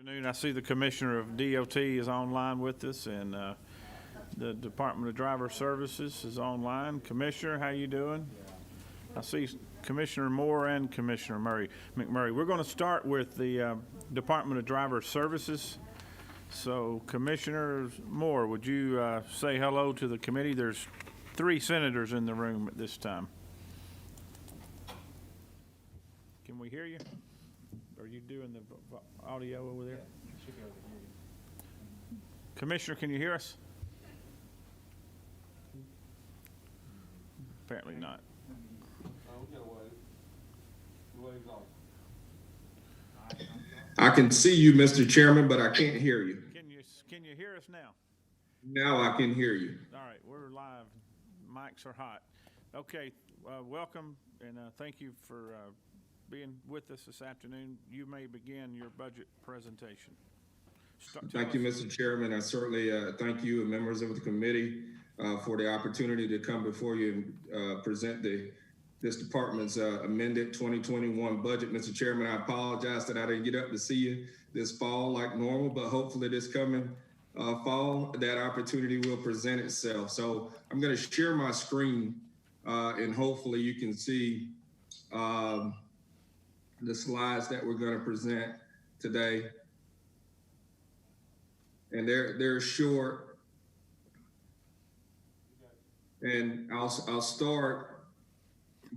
Afternoon. I see the Commissioner of DOT is online with us, and the Department of Driver Services is online. Commissioner, how you doing? I see Commissioner Moore and Commissioner McMurray. We're going to start with the Department of Driver Services. So, Commissioner Moore, would you say hello to the committee? There's 3 senators in the room at this time. Can we hear you? Are you doing the audio over there? Yeah, should be able to hear you. Commissioner, can you hear us? Apparently not. We got the waves off. I can see you, Mr. Chairman, but I can't hear you. Can you hear us now? Now I can hear you. All right, we're live. Mics are hot. Okay, welcome, and thank you for being with us this afternoon. You may begin your budget presentation. Thank you, Mr. Chairman. I certainly thank you and members of the committee for the opportunity to come before you and present this department's amended 2021 budget. Mr. Chairman, I apologize that I didn't get up to see you this fall like normal, but hopefully this coming fall, that opportunity will present itself. So I'm going to share my screen and hopefully you can see the slides that we're going to present today. And they're short. And I'll start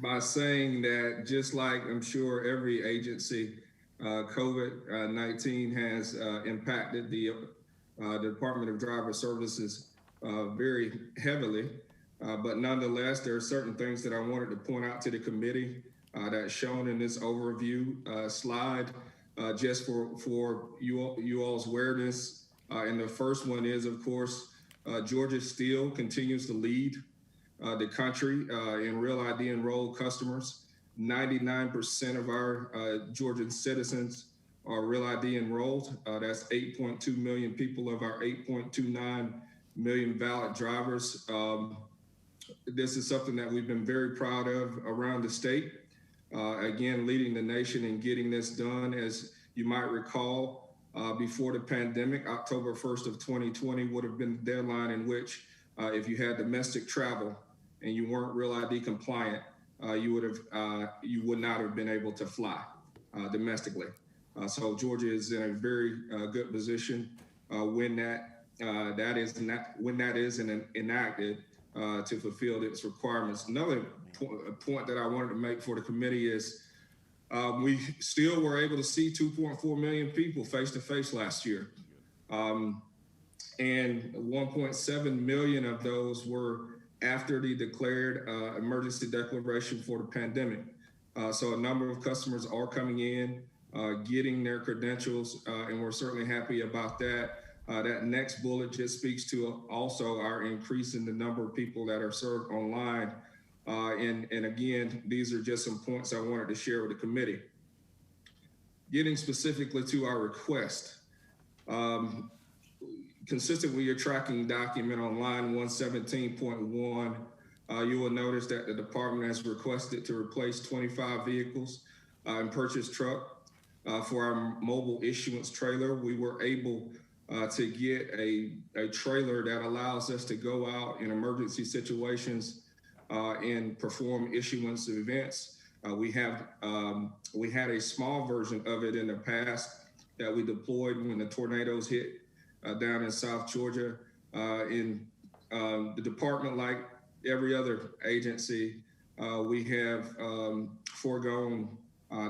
by saying that just like I'm sure every agency, COVID-19 has impacted the Department of Driver Services very heavily. But nonetheless, there are certain things that I wanted to point out to the committee that's shown in this overview slide, just for you all's awareness. And the first one is, of course, Georgia still continues to lead the country in Real ID enrolled customers. 99% of our Georgian citizens are Real ID enrolled. That's 8.2 million people of our 8.29 million valid drivers. This is something that we've been very proud of around the state. Again, leading the nation in getting this done. As you might recall, before the pandemic, October 1st of 2020 would have been the deadline in which if you had domestic travel and you weren't Real ID compliant, you would not have been able to fly domestically. So Georgia is in a very good position when that is enacted to fulfill its requirements. Another point that I wanted to make for the committee is we still were able to see 2.4 million people face to face last year. And 1.7 million of those were after the declared emergency declaration for the pandemic. So a number of customers are coming in, getting their credentials, and we're certainly happy about that. That next bullet just speaks to also our increase in the number of people that are served online. And again, these are just some points I wanted to share with the committee. Getting specifically to our request, consistent with your tracking document on line 117.1, you will notice that the department has requested to replace 25 vehicles and purchase truck for our mobile issuance trailer. We were able to get a trailer that allows us to go out in emergency situations and perform issuance of events. We had a small version of it in the past that we deployed when the tornadoes hit down in South Georgia. In the department, like every other agency, we have foregone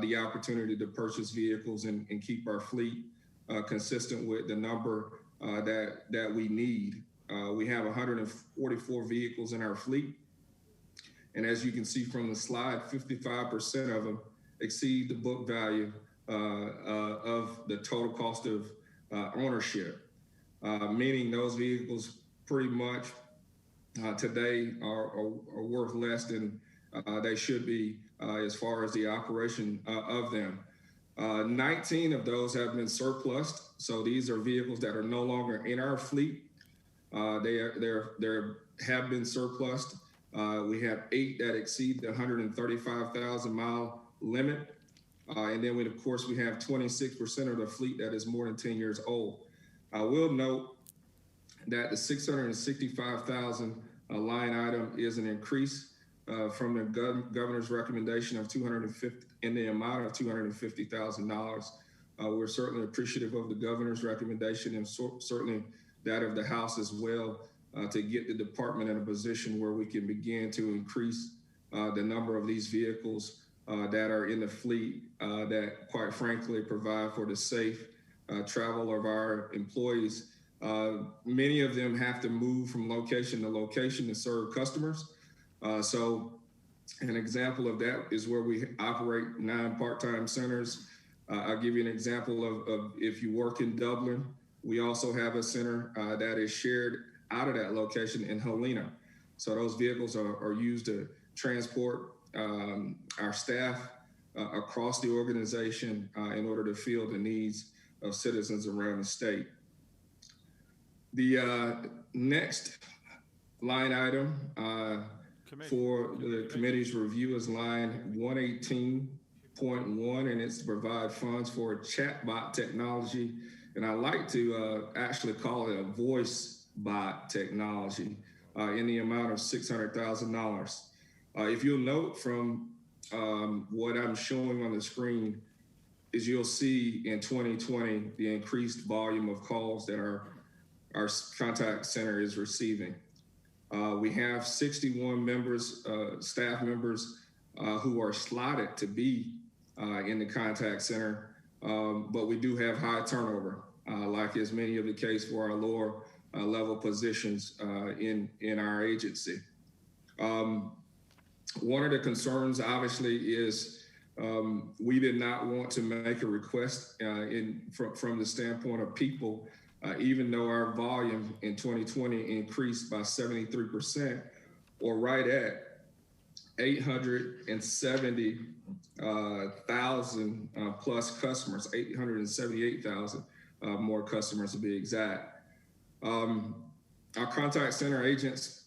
the opportunity to purchase vehicles and keep our fleet consistent with the number that we need. We have 144 vehicles in our fleet. And as you can see from the slide, 55% of them exceed the book value of the total cost of ownership, meaning those vehicles pretty much today are worth less than they should be as far as the operation of them. 19 of those have been surplused. So these are vehicles that are no longer in our fleet. They have been surplused. We have 8 that exceed the 135,000 mile limit. And then of course, we have 26% of the fleet that is more than 10 years old. I will note that the 665,000 line item is an increase from the governor's recommendation of 250 in the amount of $250,000. We're certainly appreciative of the governor's recommendation and certainly that of the House as well, to get the department in a position where we can begin to increase the number of these vehicles that are in the fleet that, quite frankly, provide for the safe travel of our employees. Many of them have to move from location to location to serve customers. So an example of that is where we operate 9 part-time centers. I'll give you an example of if you work in Dublin, we also have a center that is shared out of that location in Helena. So those vehicles are used to transport our staff across the organization in order to fill the needs of citizens around the state. The next line item for the committee's review is line 118.1, and it's to provide funds for chatbot technology. And I like to actually call it a voice bot technology in the amount of $600,000. If you'll note from what I'm showing on the screen is you'll see in 2020 the increased volume of calls that our contact center is receiving. We have 61 members, staff members who are slotted to be in the contact center, but we do have high turnover, like is many of the case for our lower level positions in our agency. One of the concerns, obviously, is we did not want to make a request from the standpoint of people, even though our volume in 2020 increased by 73%, or right at 870,000 plus customers, 878,000 more customers to be exact. Our contact center agents,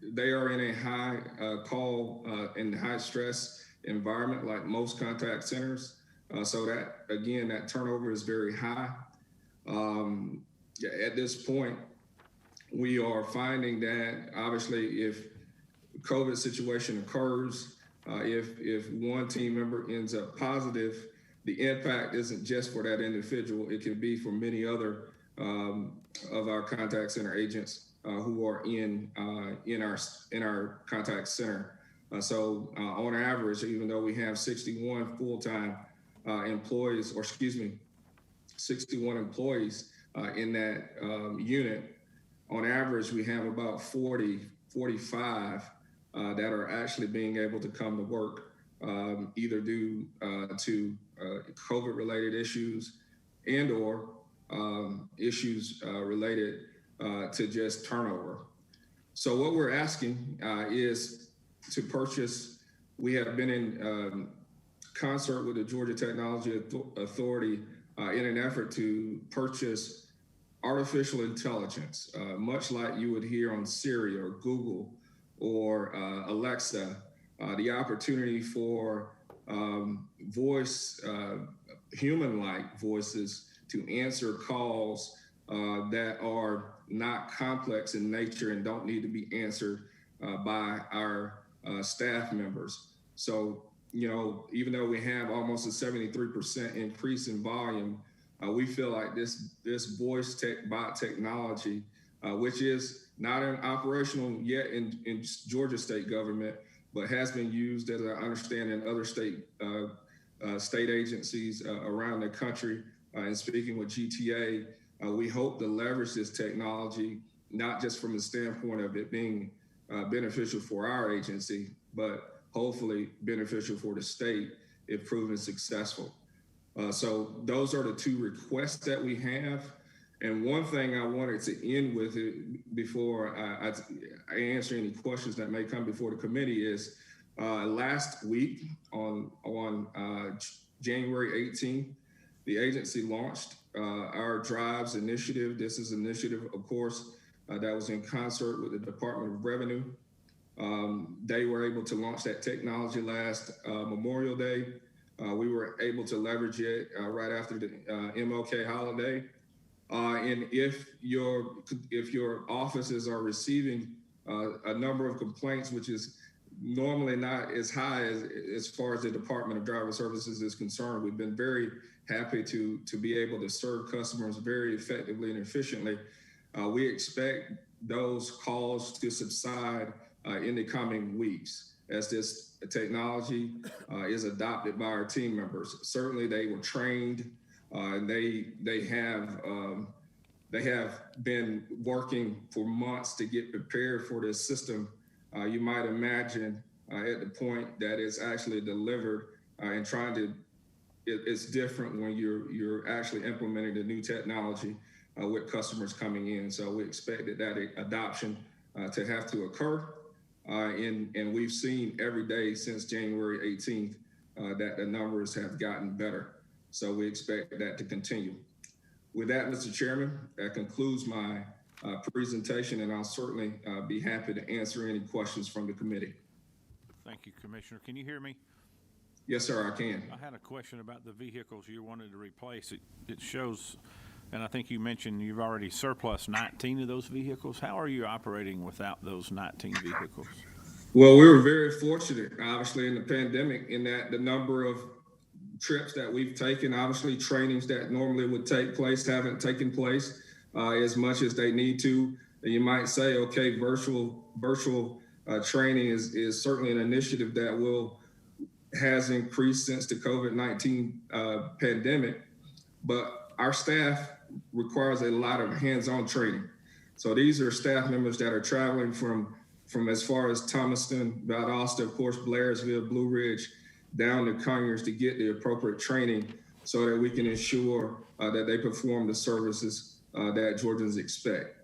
they are in a high call and high stress environment like most contact centers. So that, again, that turnover is very high. At this point, we are finding that obviously if COVID situation occurs, if one team member ends up positive, the impact isn't just for that individual, it can be for many other of our contact center agents who are in our contact center. So on average, even though we have 61 full-time employees, or excuse me, 61 employees in that unit, on average, we have about 45 that are actually being able to come to work, either due to COVID-related issues and or issues related to just turnover. So what we're asking is to purchase, we have been in concert with the Georgia Technology Authority in an effort to purchase artificial intelligence, much like you would hear on Siri or Google or Alexa, the opportunity for voice, human-like voices to answer calls that are not complex in nature and don't need to be answered by our staff members. So, you know, even though we have almost a 73% increase in volume, we feel like this voice bot technology, which is not operational yet in Georgia state government, but has been used, as I understand, in other state agencies around the country. And speaking with GTA, we hope to leverage this technology, not just from the standpoint of it being beneficial for our agency, but hopefully beneficial for the state if proven successful. So those are the two requests that we have. And one thing I wanted to end with it before I answer any questions that may come before the committee is last week on January 18th, the agency launched our Drives initiative. This is an initiative, of course, that was in concert with the Department of Revenue. They were able to launch that technology last Memorial Day. We were able to leverage it right after the MLK holiday. And if your offices are receiving a number of complaints, which is normally not as high as far as the Department of Driver Services is concerned, we've been very happy to be able to serve customers very effectively and efficiently. We expect those calls to subside in the coming weeks as this technology is adopted by our team members. Certainly, they were trained. They have been working for months to get prepared for this system. You might imagine at the point that it's actually delivered and trying to. It's different when you're actually implementing the new technology with customers coming in. So we expected that adoption to have to occur. And we've seen every day since January 18th that the numbers have gotten better. So we expect that to continue. With that, Mr. Chairman, that concludes my presentation, and I'll certainly be happy to answer any questions from the committee. Thank you, Commissioner. Can you hear me? Yes, sir, I can. I had a question about the vehicles you wanted to replace. It shows, and I think you mentioned you've already surplus 19 of those vehicles. How are you operating without those 19 vehicles? Well, we were very fortunate, obviously, in the pandemic, in that the number of trips that we've taken, obviously trainings that normally would take place haven't taken place as much as they need to. And you might say, okay, virtual training is certainly an initiative that has increased since the COVID-19 pandemic, but our staff requires a lot of hands-on training. So these are staff members that are traveling from as far as Thomaston, Valdosta, of course, Blairsville, Blue Ridge, down to Conyers to get the appropriate training so that we can ensure that they perform the services that Georgians expect.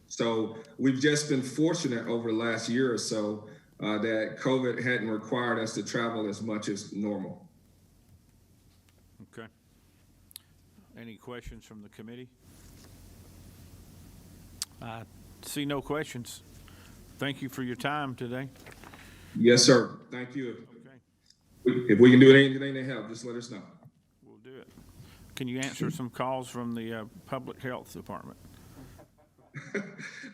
So we've just been fortunate over the last year or so that COVID hadn't required us to travel as much as normal. Okay. Any questions from the committee? I see no questions. Thank you for your time today. Yes, sir. Thank you. Okay. If we can do anything to help, just let us know. We'll do it. Can you answer some calls from the Public Health Department?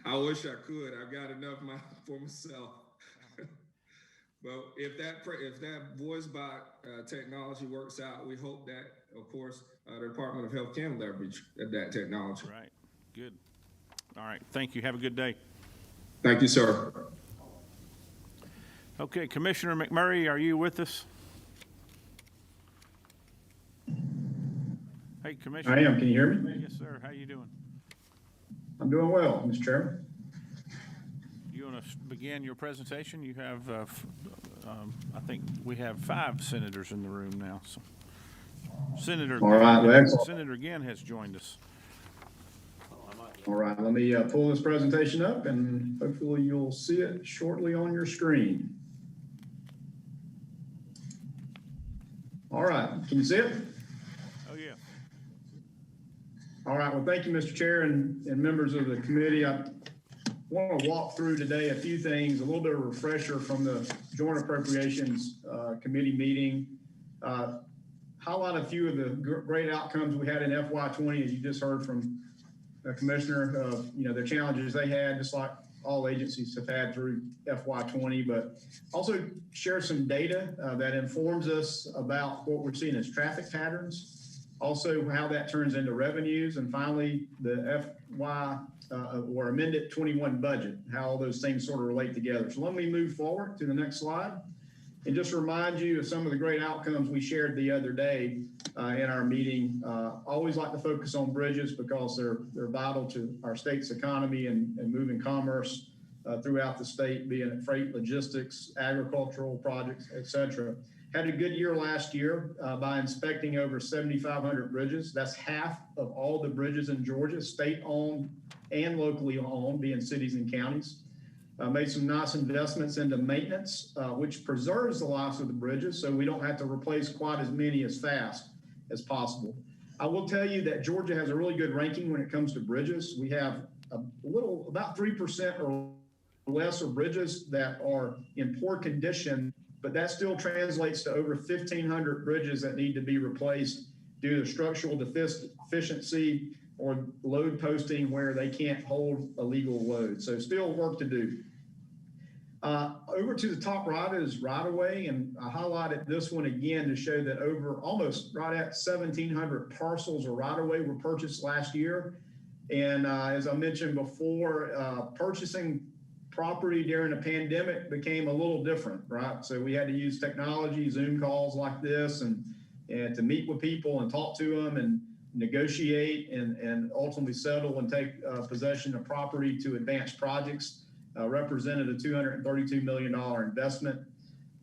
I wish I could. I've got enough for myself. Well, if that voice bot technology works out, we hope that, of course, the Department of Health can leverage that technology. Right. Good. All right. Thank you. Have a good day. Thank you, sir. Okay, Commissioner McMurray, are you with us? Hey, Commissioner. I am. Can you hear me? Yes, sir. How you doing? I'm doing well, Mr. Chairman. You want to begin your presentation? You have, I think we have 5 senators in the room now. So, Senator Ginn has joined us. All right, let me pull this presentation up, and hopefully you'll see it shortly on your screen. All right, can you see it? Oh, yeah. All right, well, thank you, Mr. Chair and members of the committee. I want to walk through today a few things, a little bit of a refresher from the Joint Appropriations Committee meeting. Highlight a few of the great outcomes we had in FY20, as you just heard from the Commissioner, the challenges they had, just like all agencies have had through FY20, but also share some data that informs us about what we're seeing as traffic patterns, also how that turns into revenues, and finally the FY or amended 21 budget, how all those things sort of relate together. So let me move forward to the next slide and just remind you of some of the great outcomes we shared the other day in our meeting. Always like to focus on bridges because they're vital to our state's economy and moving commerce throughout the state, being it freight, logistics, agricultural projects, et cetera. Had a good year last year by inspecting over 7,500 bridges. That's half of all the bridges in Georgia, state-owned and locally owned, being cities and counties. Made some nice investments into maintenance, which preserves the lives of the bridges, so we don't have to replace quite as many as fast as possible. I will tell you that Georgia has a really good ranking when it comes to bridges. We have about 3% or less of bridges that are in poor condition but that still translates to over 1,500 bridges that need to be replaced due to structural deficiency or load posting where they can't hold a legal load. So still work to do. Over to the top right is right-of-way, and I highlighted this one again to show that over almost right at 1,700 parcels of right-of-way were purchased last year. And as I mentioned before, purchasing property during a pandemic became a little different, right? So we had to use technology, Zoom calls like this, and to meet with people and talk to them and negotiate and ultimately settle and take possession of property to advance projects. Represented a $232 million investment.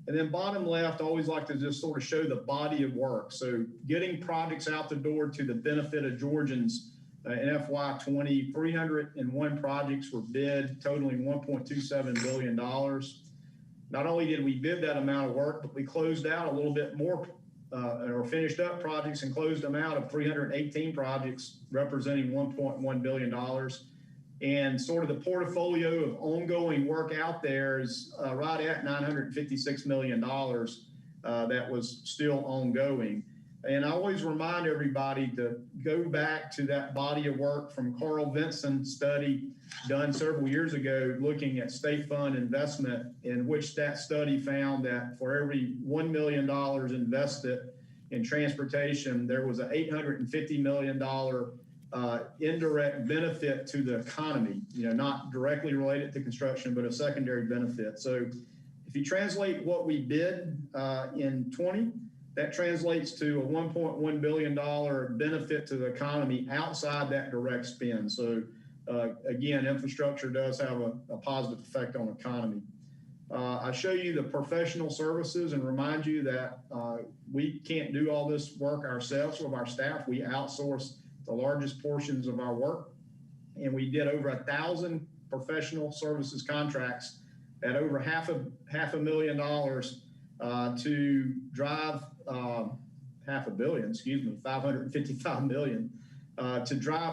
And then bottom left, I always like to just sort of show the body of work. So getting projects out the door to the benefit of Georgians in FY20, 301 projects were bid, totaling $1.27 billion. Not only did we bid that amount of work, but we closed out a little bit more or finished up projects and closed them out of 318 projects, representing $1.1 billion. And sort of the portfolio of ongoing work out there is right at $956 million that was still ongoing. And I always remind everybody to go back to that body of work from Carl Vinson's study done several years ago, looking at state fund investment, in which that study found that for every $1 million invested in transportation, there was an $850 million indirect benefit to the economy, not directly related to construction, but a secondary benefit. So if you translate what we bid in 20, that translates to a $1.1 billion benefit to the economy outside that direct spend. So again, infrastructure does have a positive effect on the economy. I show you the professional services and remind you that we can't do all this work ourselves with our staff. We outsource the largest portions of our work, and we did over 1,000 professional services contracts at over half a $555 million to drive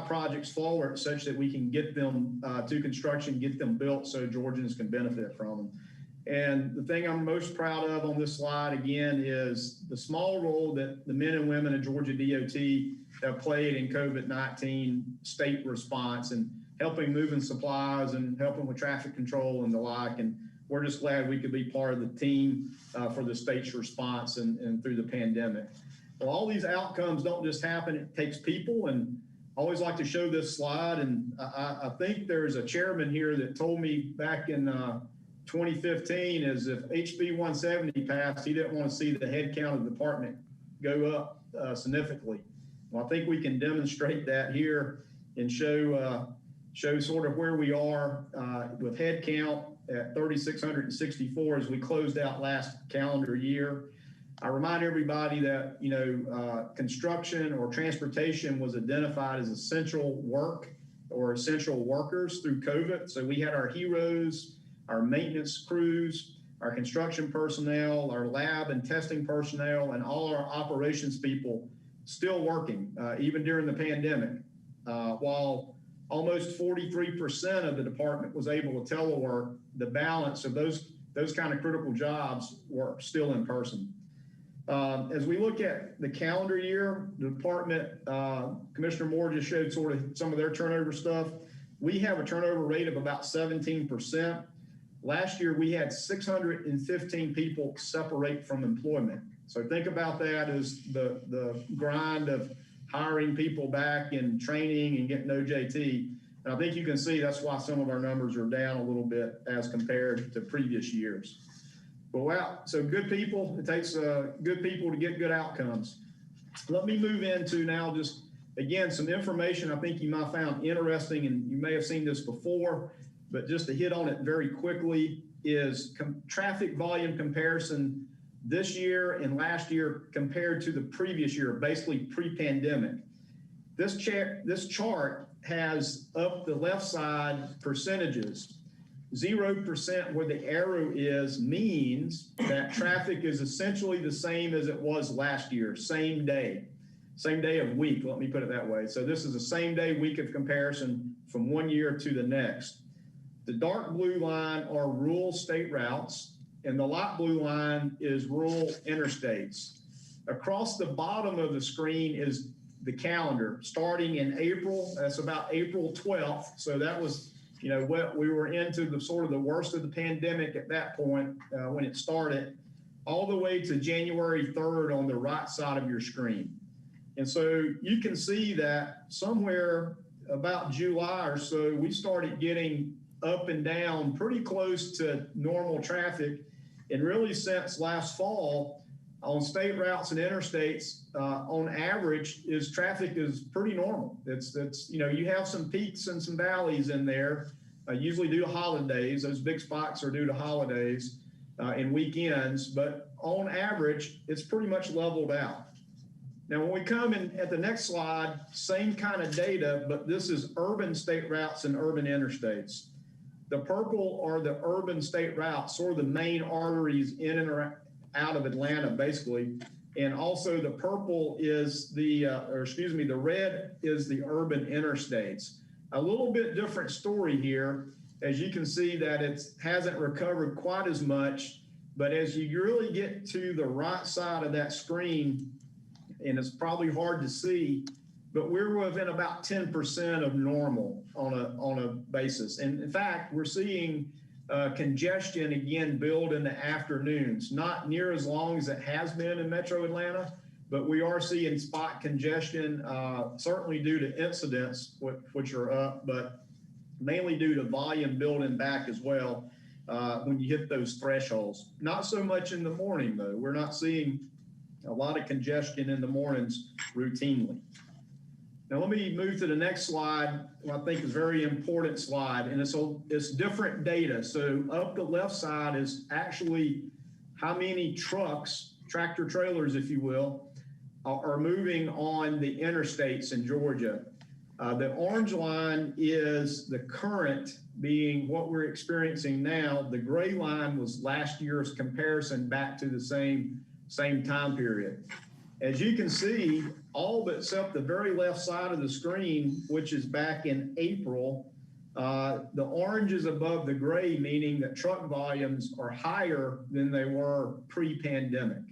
projects forward such that we can get them to construction, get them built so Georgians can benefit from them. And the thing I'm most proud of on this slide, again, is the small role that the men and women of Georgia DOT have played in COVID-19 state response and helping moving supplies and helping with traffic control and the like. And we're just glad we could be part of the team for the state's response and through the pandemic. Well, all these outcomes don't just happen. It takes people. And I always like to show this slide. And I think there's a chairman here that told me back in 2015 is if HB 170 passed, he didn't want to see the head count of the department go up significantly. Well, I think we can demonstrate that here and show sort of where we are with head count at 3,664 as we closed out last calendar year. I remind everybody that, construction or transportation was identified as essential work or essential workers through COVID. So we had our heroes, our maintenance crews, our construction personnel, our lab and testing personnel, and all our operations people still working, even during the pandemic. While almost 43% of the department was able to telework, the balance of those kind of critical jobs were still in person. As we look at the calendar year, the department, Commissioner Moore just showed sort of some of their turnover stuff. We have a turnover rate of about 17%. Last year, we had 615 people separate from employment. So think about that as the grind of hiring people back and training and getting OJT. And I think you can see that's why some of our numbers are down a little bit as compared to previous years. But wow, so good people, it takes good people to get good outcomes. Let me move into now just, again, some information I think you might have found interesting, and you may have seen this before, but just to hit on it very quickly is traffic volume comparison this year and last year compared to the previous year, basically pre-pandemic. This chart has up the left side percentages. 0% where the arrow is means that traffic is essentially the same as it was last year, same day of week, let me put it that way. So this is a same day week of comparison from one year to the next. The dark blue line are rural state routes, and the light blue line is rural interstates. Across the bottom of the screen is the calendar starting in April. That's about April 12th. So that was, you know, what we were into the sort of the worst of the pandemic at that point when it started, all the way to January 3rd on the right side of your screen. And so you can see that somewhere about July or so, we started getting up and down pretty close to normal traffic. And really since last fall, on state routes and interstates, on average, traffic is pretty normal. It's you know, you have some peaks and some valleys in there, usually due to holidays. Those big spikes are due to holidays and weekends, but on average, it's pretty much leveled out. Now, when we come in at the next slide, same kind of data, but this is urban state routes and urban interstates. The purple are the urban state routes, sort of the main arteries in and out of Atlanta, basically. And also the purple is the red is the urban interstates. A little bit different story here. As you can see that it hasn't recovered quite as much, but as you really get to the right side of that screen, and it's probably hard to see, but we're within about 10% of normal on a basis. And in fact, we're seeing congestion again build in the afternoons, not near as long as it has been in Metro Atlanta, but we are seeing spot congestion, certainly due to incidents, which are up, but mainly due to volume building back as well when you hit those thresholds. Not so much in the morning, though. We're not seeing a lot of congestion in the mornings routinely. Now let me move to the next slide, what I think is a very important slide, and it's different data. So up the left side is actually how many trucks, tractor trailers, if you will, are moving on the interstates in Georgia. The orange line is the current, being what we're experiencing now. The gray line was last year's comparison back to the same time period. As you can see, all but except the very left side of the screen, which is back in April, the orange is above the gray, meaning that truck volumes are higher than they were pre-pandemic.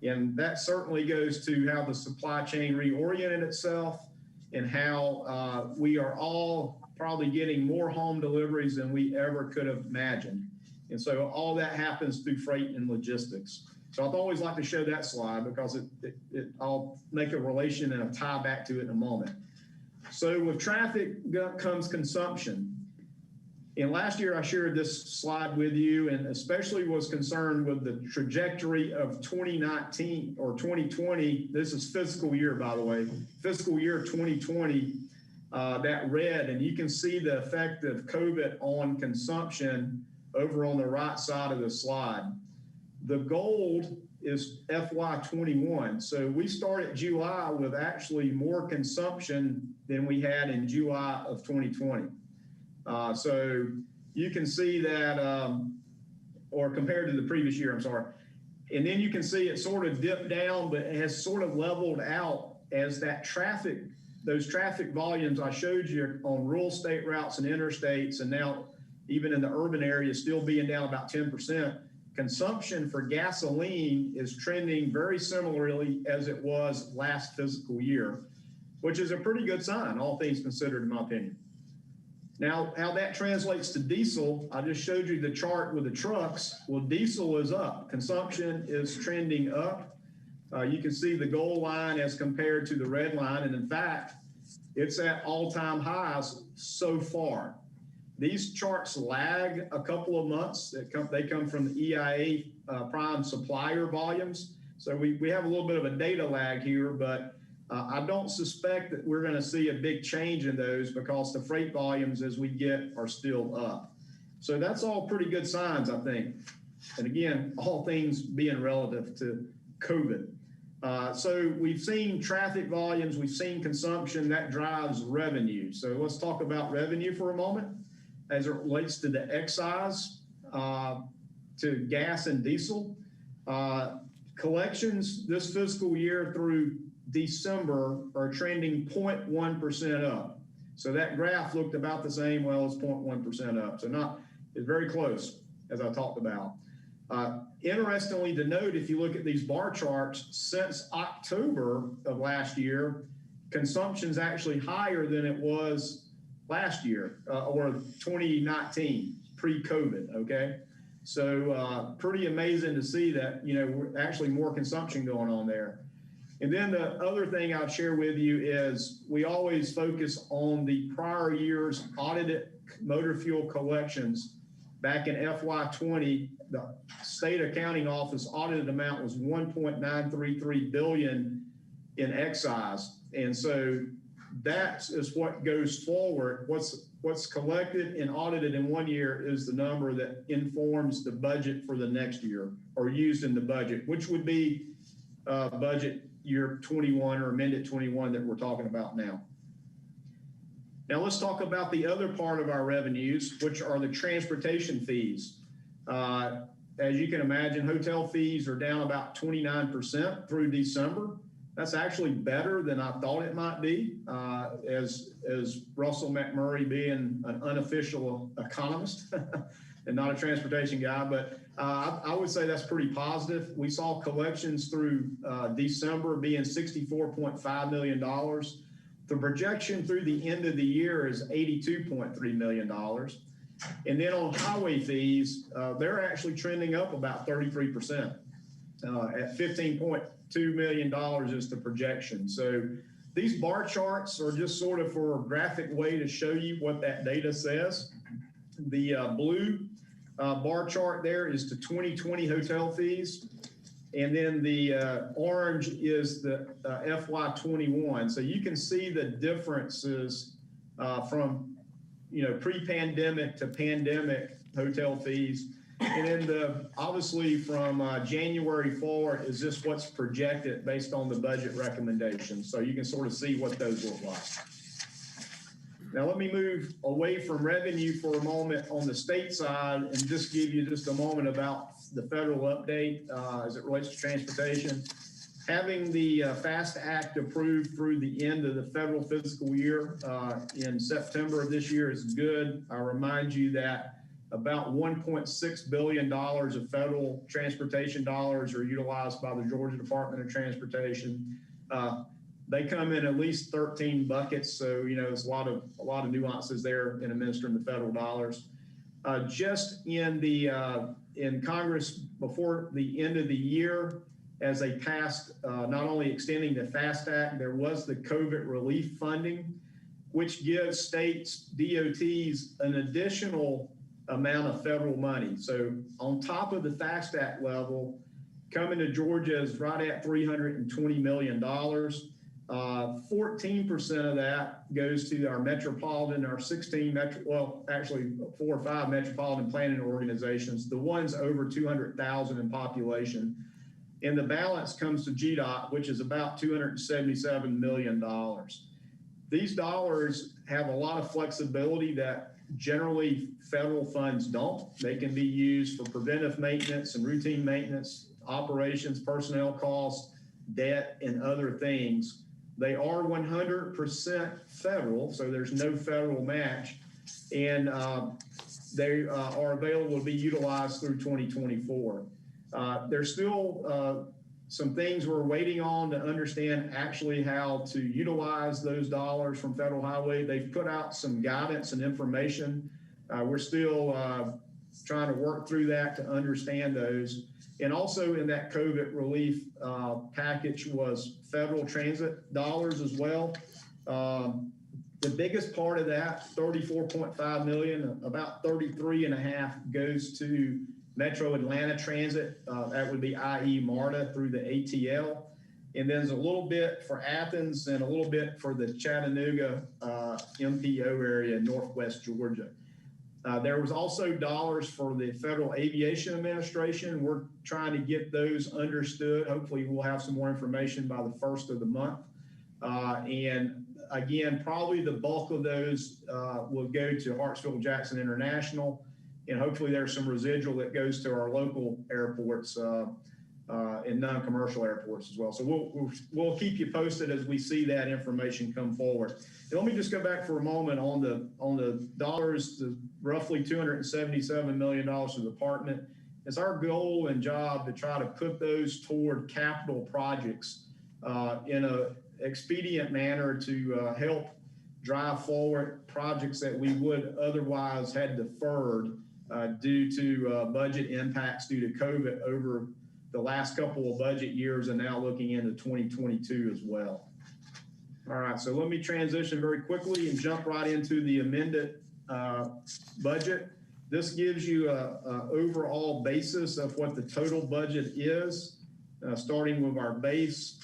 And that certainly goes to how the supply chain reoriented itself and how we are all probably getting more home deliveries than we ever could have imagined. And so all that happens through freight and logistics. So I'd always like to show that slide because I'll make a relation and a tie back to it in a moment. So with traffic comes consumption. And last year I shared this slide with you and especially was concerned with the trajectory of 2019 or 2020. This is fiscal year, by the way, fiscal year 2020, that red, and you can see the effect of COVID on consumption over on the right side of the slide. The gold is FY21. So we started July with actually more consumption than we had in July of 2020. So you can see that, or compared to the previous year, I'm sorry. And then you can see it sort of dipped down, but it has sort of leveled out as that traffic, those traffic volumes I showed you on rural state routes and interstates, and now even in the urban areas still being down about 10%. Consumption for gasoline is trending very similarly as it was last fiscal year, which is a pretty good sign, all things considered, in my opinion. Now, how that translates to diesel, I just showed you the chart with the trucks. Well, diesel is up. Consumption is trending up. You can see the gold line as compared to the red line. And in fact, it's at all-time highs so far. These charts lag a couple of months. They come from the EIA prime supplier volumes. So we have a little bit of a data lag here, but I don't suspect that we're going to see a big change in those because the freight volumes as we get are still up. So that's all pretty good signs, I think. And again, all things being relative to COVID. So we've seen traffic volumes, we've seen consumption, that drives revenue. So let's talk about revenue for a moment as it relates to the excise, to gas and diesel. Collections this fiscal year through December are trending 0.1% up. So that graph looked about the same, well, it's 0.1% up. So it's very close, as I talked about. Interestingly to note, if you look at these bar charts, since October of last year, consumption's actually higher than it was last year, or 2019, pre-COVID, okay? So pretty amazing to see that, you know, we're actually more consumption going on there. And then the other thing I'd share with you is we always focus on the prior year's audited motor fuel collections. Back in FY20, the state accounting office audited amount was $1.933 billion in excise. And so that is what goes forward. What's collected and audited in one year is the number that informs the budget for the next year, or used in the budget, which would be budget year 21 or amended 21 that we're talking about now. Now let's talk about the other part of our revenues, which are the transportation fees. As you can imagine, hotel fees are down about 29% through December. That's actually better than I thought it might be, as Russell McMurray being an unofficial economist and not a transportation guy, but I would say that's pretty positive. We saw collections through December being $64.5 million. The projection through the end of the year is $82.3 million. And then on highway fees, they're actually trending up about 33%, at $15.2 million is the projection. So these bar charts are just sort of for a graphic way to show you what that data says. The blue bar chart there is the 2020 hotel fees. And then the orange is the FY21. So you can see the differences from, you know, pre-pandemic to pandemic hotel fees. And then obviously from January forward is just what's projected based on the budget recommendations. So you can sort of see what those look like. Now let me move away from revenue for a moment on the state side and just give you just a moment about the federal update as it relates to transportation. Having the FAST Act approved through the end of the federal fiscal year in September of this year is good. I remind you that about $1.6 billion of federal transportation dollars are utilized by the Georgia Department of Transportation. They come in at least 13 buckets, so you know there's a lot of nuances there in administering the federal dollars. Just in Congress before the end of the year, as they passed not only extending the FAST Act, there was the COVID relief funding, which gives states, DOTs, an additional amount of federal money. So on top of the FAST Act level, coming to Georgia is right at $320 million. 14% of that goes to our metropolitan, our 16 actually 4 or 5 metropolitan planning organizations, the ones over 200,000 in population. And the balance comes to GDOT, which is about $277 million. These dollars have a lot of flexibility that generally federal funds don't. They can be used for preventive maintenance and routine maintenance, operations, personnel costs, debt, and other things. They are 100% federal, so there's no federal match, and they are available to be utilized through 2024. There's still some things we're waiting on to understand actually how to utilize those dollars from federal highway. They've put out some guidance and information. We're still trying to work through that to understand those. And also in that COVID relief package was federal transit dollars as well. The biggest part of that, $34.5 million, about 33.5 goes to Metro Atlanta Transit. That would be i.e. MARTA through the ATL. And then there's a little bit for Athens and a little bit for the Chattanooga MPO area in Northwest Georgia. There was also dollars for the Federal Aviation Administration. We're trying to get those understood. Hopefully we'll have some more information by the 1st of the month. And again, probably the bulk of those will go to Hartsfield-Jackson International. And hopefully there's some residual that goes to our local airports and non-commercial airports as well. So we'll keep you posted as we see that information come forward. And let me just go back for a moment on the dollars, the roughly $277 million to the department. it's our goal and job to try to put those toward capital projects in a expedient manner to help drive forward projects that we would otherwise had deferred due to budget impacts due to COVID over the last couple of budget years and now looking into 2022 as well. All right, so let me transition very quickly and jump right into the amended budget. This gives you a overall basis of what the total budget is, starting with our base,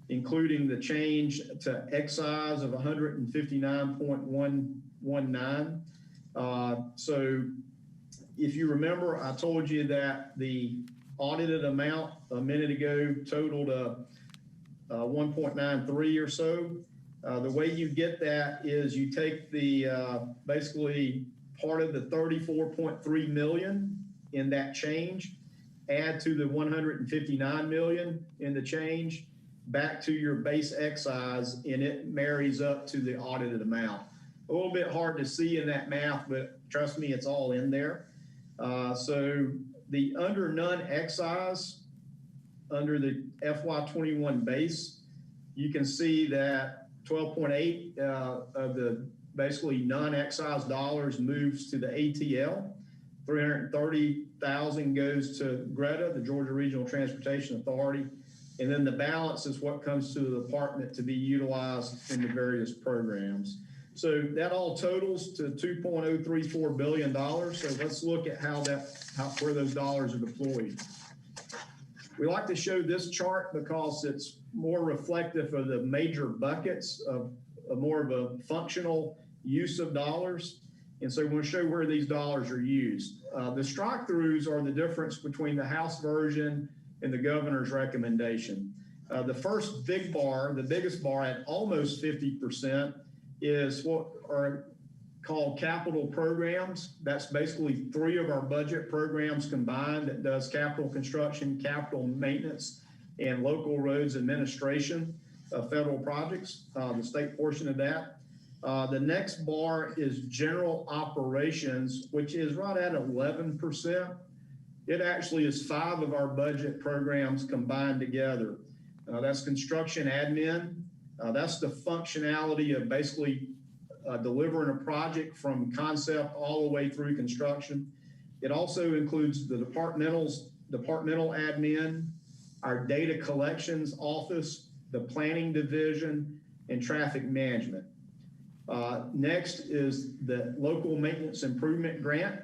including the change to excise of 159.119. So if you remember, I told you that the audited amount a minute ago totaled 1.93 or so. The way you get that is you take the basically part of the 34.3 million in that change, add to the 159 million in the change, back to your base excise, and it marries up to the audited amount. A little bit hard to see in that math, but trust me, it's all in there. So the under none excise, under the FY21 base, you can see that 12.8 of the basically non-excise dollars moves to the ATL. 330,000 goes to Greta, the Georgia Regional Transportation Authority. And then the balance is what comes to the department to be utilized in the various programs. So that all totals to $2.034 billion. So let's look at where those dollars are deployed. We like to show this chart because it's more reflective of the major buckets of more of a functional use of dollars. And so we're going to show where these dollars are used. The strike throughs are the difference between the House version and the governor's recommendation. The first big bar, the biggest bar at almost 50%, is what are called capital programs. That's basically 3 of our budget programs combined that does capital construction, capital maintenance, and local roads administration of federal projects, the state portion of that. The next bar is general operations, which is right at 11%. It actually is 5 of our budget programs combined together. That's construction admin. That's the functionality of basically delivering a project from concept all the way through construction. It also includes the departmental admin, our data collections office, the planning division, and traffic management. Next is the local maintenance improvement grant.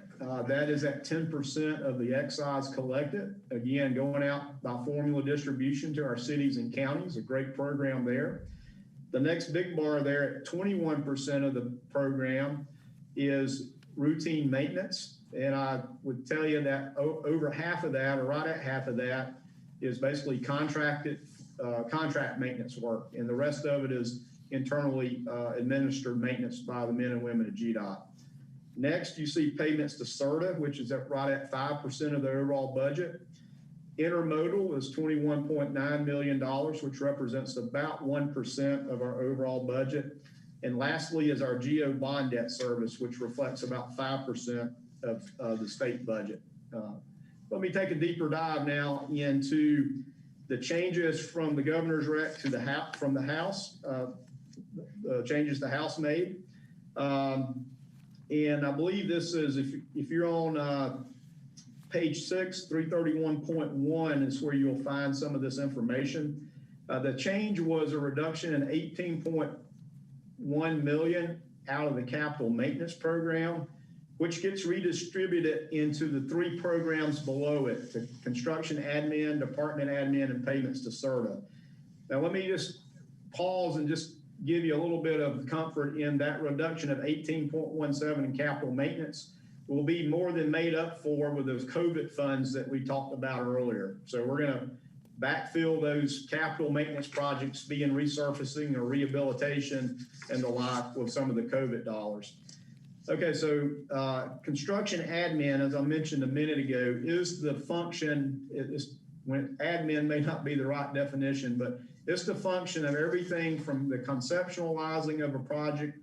That is at 10% of the excise collected. Again, going out by formula distribution to our cities and counties, a great program there. The next big bar there at 21% of the program is routine maintenance. And I would tell you that over half of that, or right at half of that, is basically contract maintenance work. And the rest of it is internally administered maintenance by the men and women at GDOT. Next, you see payments to Serta, which is right at 5% of the overall budget. Intermodal is $21.9 million, which represents about 1% of our overall budget. And lastly is our GEO bond debt service, which reflects about 5% of the state budget. Let me take a deeper dive now into the changes from the governor's rec to from the House, the changes the House made. And I believe this is, if you're on page 6, 331.1 is where you'll find some of this information. The change was a reduction in 18.1 million out of the capital maintenance program, which gets redistributed into the 3 programs below it, the construction admin, department admin, and payments to Serta. Now, let me just pause and just give you a little bit of comfort in that reduction of 18.17 in capital maintenance will be more than made up for with those COVID funds that we talked about earlier. So we're going to backfill those capital maintenance projects being resurfacing or rehabilitation and the like with some of the COVID dollars. Okay, so construction admin, as I mentioned a minute ago, is the function, when admin may not be the right definition, but it's the function of everything from the conceptualizing of a project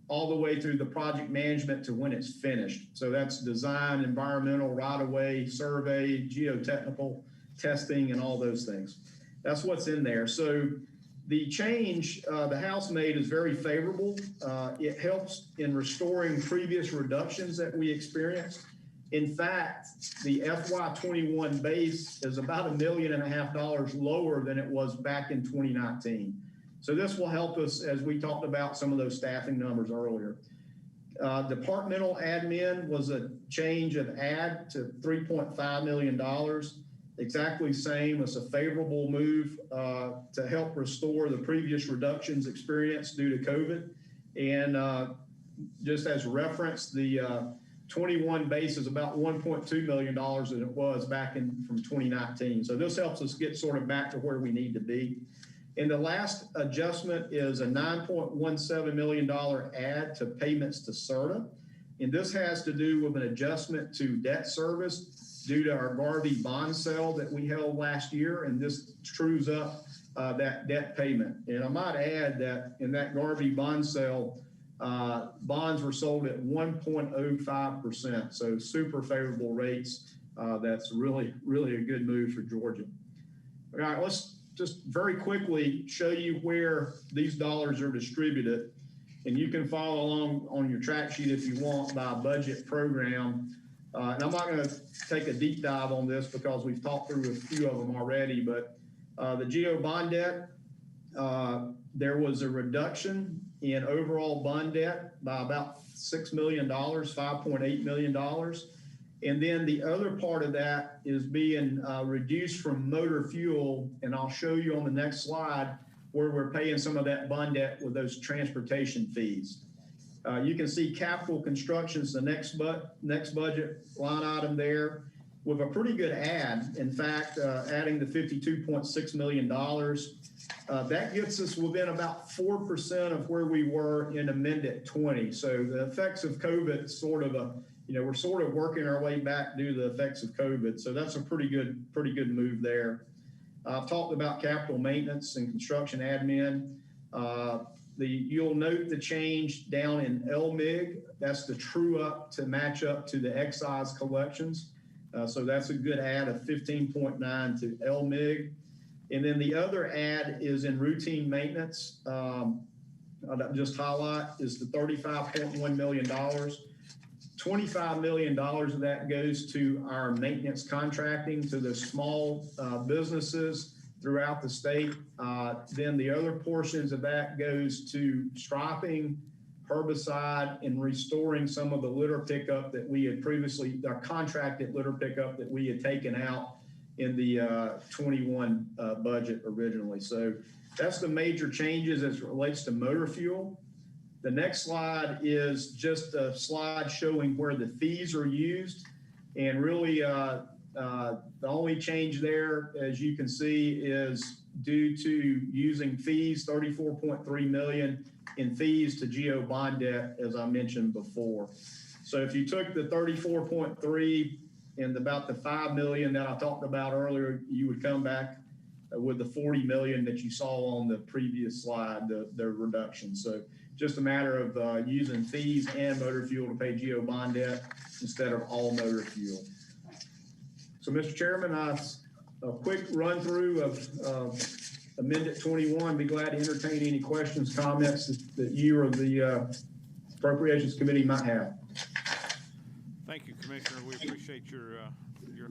all the way through the project management to when it's finished. So that's design, environmental, right-of-way, survey, geotechnical testing, and all those things. That's what's in there. So the change the House made is very favorable. It helps in restoring previous reductions that we experienced. In fact, the FY21 base is about $1.5 million lower than it was back in 2019. So this will help us as we talked about some of those staffing numbers earlier. Departmental admin was a change of add to $3.5 million. Exactly same. It's a favorable move to help restore the previous reductions experienced due to COVID. And just as reference, the 21 base is about $1.2 million than it was back from 2019. So this helps us get sort of back to where we need to be. And the last adjustment is a $9.17 million add to payments to Serta. And this has to do with an adjustment to debt service due to our Garvey bond sale that we held last year. And this trues up that debt payment. And I might add that in that Garvey bond sale, bonds were sold at 1.05%. So super favorable rates. That's really, really a good move for Georgia. All right, let's just very quickly show you where these dollars are distributed. And you can follow along on your track sheet if you want by budget program. And I'm not going to take a deep dive on this because we've talked through a few of them already, but the GO bond debt, there was a reduction in overall bond debt by about $6 million, $5.8 million. And then the other part of that is being reduced from motor fuel. And I'll show you on the next slide where we're paying some of that bond debt with those transportation fees. You can see capital construction's the next budget line item there with a pretty good add. In fact, adding the $52.6 million, that gets us within about 4% of where we were in Amended 20. So the effects of COVID sort of we're sort of working our way back due to the effects of COVID. So that's a pretty good move there. I've talked about capital maintenance and construction admin. You'll note the change down in LMIG. That's the true up to match up to the excise collections. So that's a good add of 15.9 to LMIG. And then the other add is in routine maintenance. I'll just highlight is the $35.1 million. $25 million of that goes to our maintenance contracting to the small businesses throughout the state. Then the other portions of that goes to striping, herbicide, and restoring some of the litter pickup that we had previously, our contracted litter pickup that we had taken out in the 21 budget originally. So that's the major changes as it relates to motor fuel. The next slide is just a slide showing where the fees are used. And really the only change there, as you can see, is due to using fees, $34.3 million in fees to GO bond debt, as I mentioned before. So if you took the 34.3 and about the 5 million that I talked about earlier, you would come back with the 40 million that you saw on the previous slide, the reduction. So just a matter of using fees and motor fuel to pay GO bond debt instead of all motor fuel. So, Mr. Chairman, a quick run through of Amendment 21. Be glad to entertain any questions, comments that you or the Appropriations Committee might have. Thank you, Commissioner. We appreciate your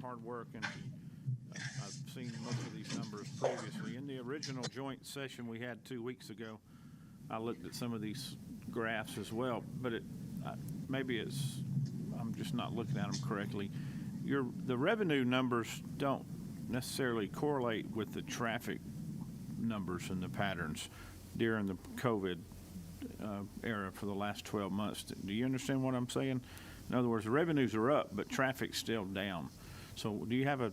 hard work, and I've seen most of these numbers previously. In the original joint session we had 2 weeks ago, I looked at some of these graphs as well, but maybe I'm just not looking at them correctly. The revenue numbers don't necessarily correlate with the traffic numbers and the patterns during the COVID era for the last 12 months. Do you understand what I'm saying? In other words, the revenues are up, but traffic's still down. So do you have a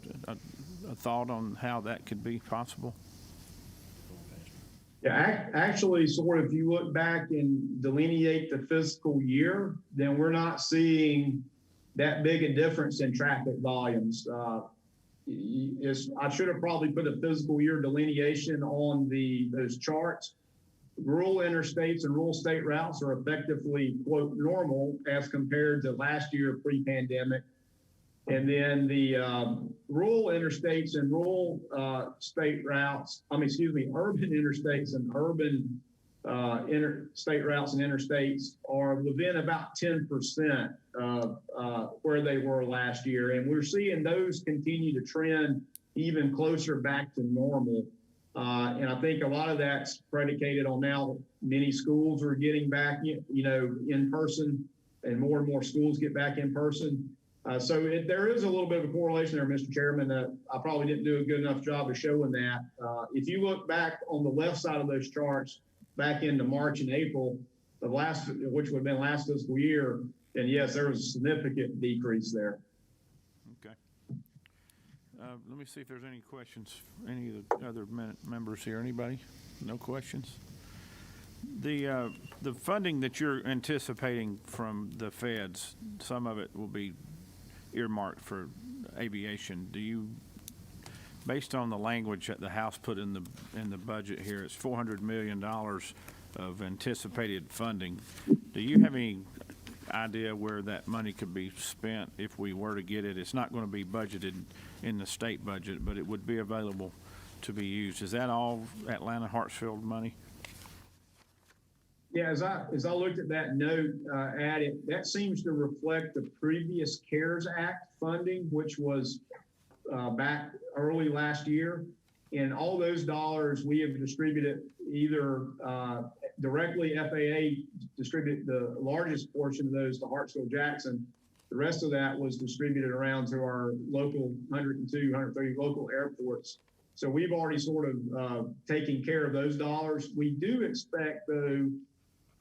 thought on how that could be possible? Yeah, actually, sort of, if you look back and delineate the fiscal year, then we're not seeing that big a difference in traffic volumes. I should have probably put a fiscal year delineation on those charts. rural interstates and rural state routes are effectively, quote, normal as compared to last year pre-pandemic. And then the rural interstates and rural state routes, urban interstates and urban interstate routes and interstates are within about 10% of where they were last year. And we're seeing those continue to trend even closer back to normal. And I think a lot of that's predicated on now many schools are getting back, in person, and more schools get back in person. So there is a little bit of a correlation there, Mr. Chairman. I probably didn't do a good enough job of showing that. If you look back on the left side of those charts, back into March and April of which would have been last fiscal year, then yes, there was a significant decrease there. Okay. Let me see if there's any questions. Any of the other members here? Anybody? No questions? The funding that you're anticipating from the feds, some of it will be earmarked for aviation. Do you, based on the language that the House put in the budget here, it's $400 million of anticipated funding. Do you have any idea where that money could be spent if we were to get it? It's not going to be budgeted in the state budget, but it would be available to be used. Is that all Atlanta Hartsfield money? Yeah, as I looked at that note added, that seems to reflect the previous CARES Act funding, which was back early last year. And all those dollars we have distributed either directly, FAA distributed the largest portion of those to Hartsfield-Jackson. The rest of that was distributed around to our local 102, 130 local airports. So we've already sort of taken care of those dollars. We do expect, though,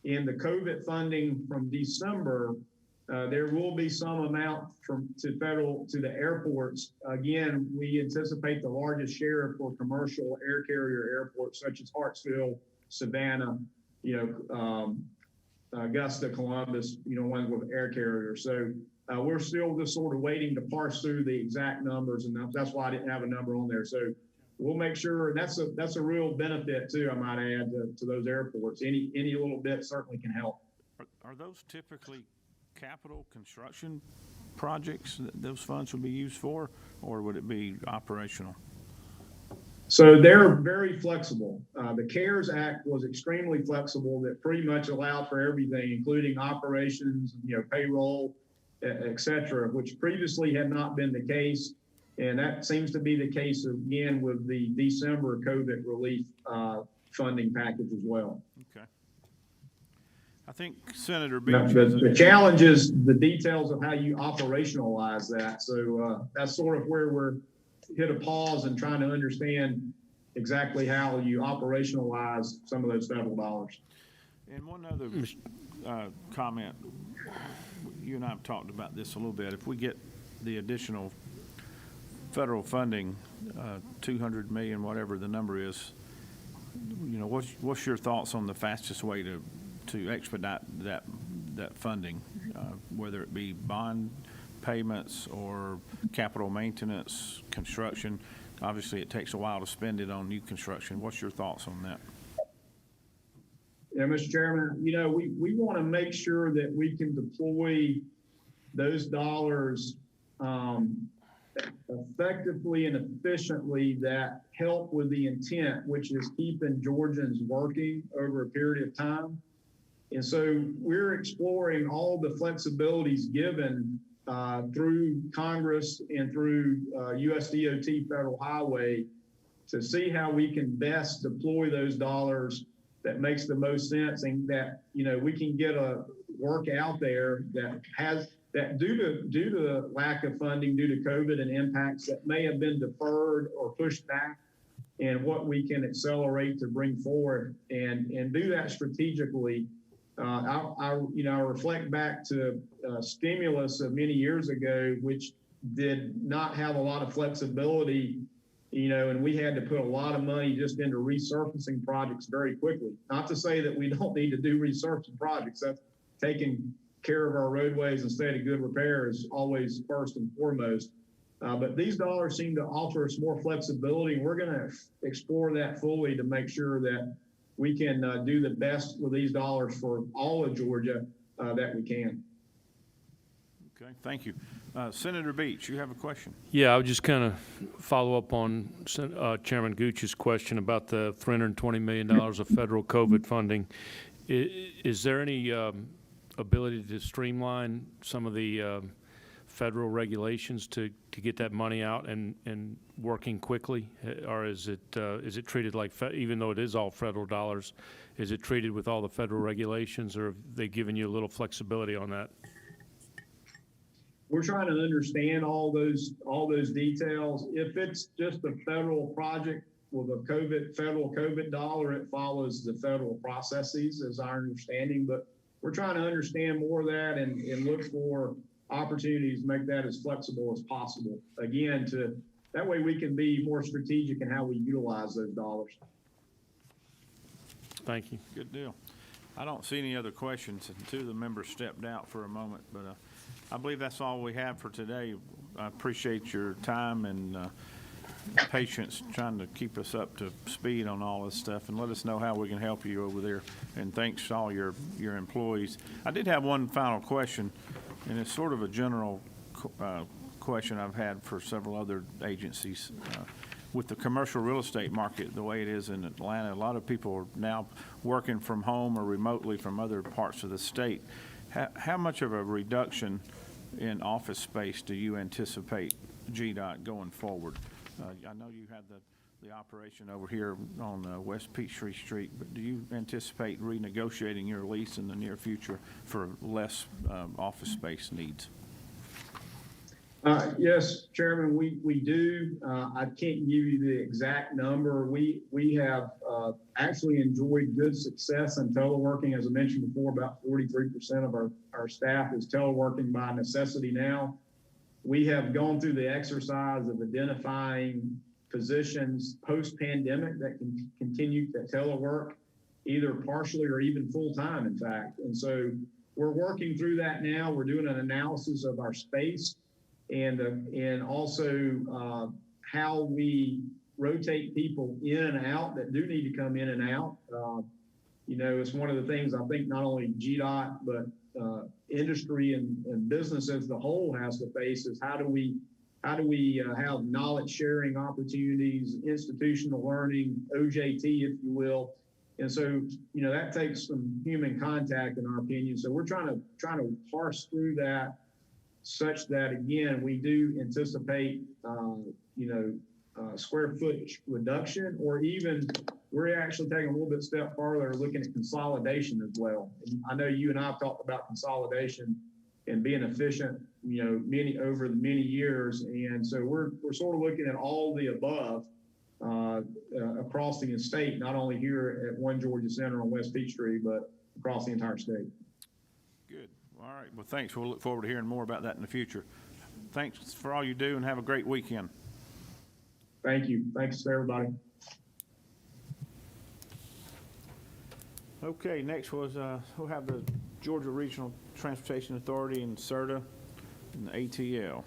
in the COVID funding from December, there will be some amount to the airports. Again, we anticipate the largest share for commercial air carrier airports such as Hartsfield, Savannah, Augusta, Columbus, ones with air carriers. So we're still just sort of waiting to parse through the exact numbers, and that's why I didn't have a number on there. So we'll make sure, and that's a real benefit too, I might add, to those airports. Any little bit certainly can help. Are those typically capital construction projects that those funds would be used for, or would it be operational? So they're very flexible. The CARES Act was extremely flexible, that pretty much allowed for everything, including operations, payroll, et cetera, which previously had not been the case. And that seems to be the case again with the December COVID relief funding package as well. Okay. I think Senator Beach. The challenge is the details of how you operationalize that. So that's sort of where we're hit a pause and trying to understand exactly how you operationalize some of those federal dollars. And one other comment, you and I have talked about this a little bit. If we get the additional federal funding, 200 million, whatever the number is, what's your thoughts on the fastest way to expedite that funding, whether it be bond payments or capital maintenance, construction? Obviously, it takes a while to spend it on new construction. What's your thoughts on that? Yeah, Mr. Chairman, we want to make sure that we can deploy those dollars effectively and efficiently that help with the intent, which is keeping Georgians working over a period of time. And so we're exploring all the flexibilities given through Congress and through USDOT Federal Highway to see how we can best deploy those dollars that makes the most sense, and that we can get a work out there that due to the lack of funding due to COVID and impacts that may have been deferred or pushed back, and what we can accelerate to bring forward and do that strategically. I reflect back to stimulus of many years ago, which did not have a lot of flexibility, and we had to put a lot of money just into resurfacing projects very quickly. Not to say that we don't need to do resurfacing projects. That's taking care of our roadways and stay in good repair is always first and foremost. But these dollars seem to offer us more flexibility. We're going to explore that fully to make sure that we can do the best with these dollars for all of Georgia that we can. Okay, thank you. Senator Beach, you have a question? Yeah, I would just kind of follow up on Chairman Gooch's question about the $320 million of federal COVID funding. Is there any ability to streamline some of the federal regulations to get that money out and working quickly? Or is it treated like, even though it is all federal dollars, is it treated with all the federal regulations, or have they given you a little flexibility on that? We're trying to understand all those details. If it's just a federal project with a federal COVID dollar, it follows the federal processes, as our understanding. But we're trying to understand more of that and look for opportunities to make that as flexible as possible. Again, that way we can be more strategic in how we utilize those dollars. Thank you. Good deal. I don't see any other questions, and two of the members stepped out for a moment, but I believe that's all we have for today. I appreciate your time and patience trying to keep us up to speed on all this stuff, and let us know how we can help you over there. And thanks to all your employees. I did have one final question, and it's sort of a general question I've had for several other agencies. With the commercial real estate market the way it is in Atlanta, a lot of people are now working from home or remotely from other parts of the state. How much of a reduction in office space do you anticipate GDOT going forward? I know you had the operation over here on West Peachtree Street, but do you anticipate renegotiating your lease in the near future for less office space needs? Yes, Chairman, we do. I can't give you the exact number. We have actually enjoyed good success in teleworking. As I mentioned before, about 43% of our staff is teleworking by necessity now. We have gone through the exercise of identifying positions post-pandemic that can continue to telework, either partially or even full-time, in fact. And so we're working through that now. We're doing an analysis of our space and also how we rotate people in and out that do need to come in and out. It's one of the things I think not only GDOT, but industry and business as the whole has to face is how do we have knowledge sharing opportunities, institutional learning, OJT, if you will. And so, that takes some human contact in our opinion. So we're trying to parse through that such that, again, we do anticipate, square footage reduction, or even we're actually taking a little bit step farther, looking at consolidation as well. And I know you and I have talked about consolidation and being efficient, over the many years. And so we're sort of looking at all the above across the state, not only here at One Georgia Center on West Peachtree, but across the entire state. Good. All right. Well, thanks. We'll look forward to hearing more about that in the future. Thanks for all you do, and have a great weekend. Thank you. Thanks to everybody. Okay, next was, we'll have the Georgia Regional Transportation Authority and Serta and the ATL.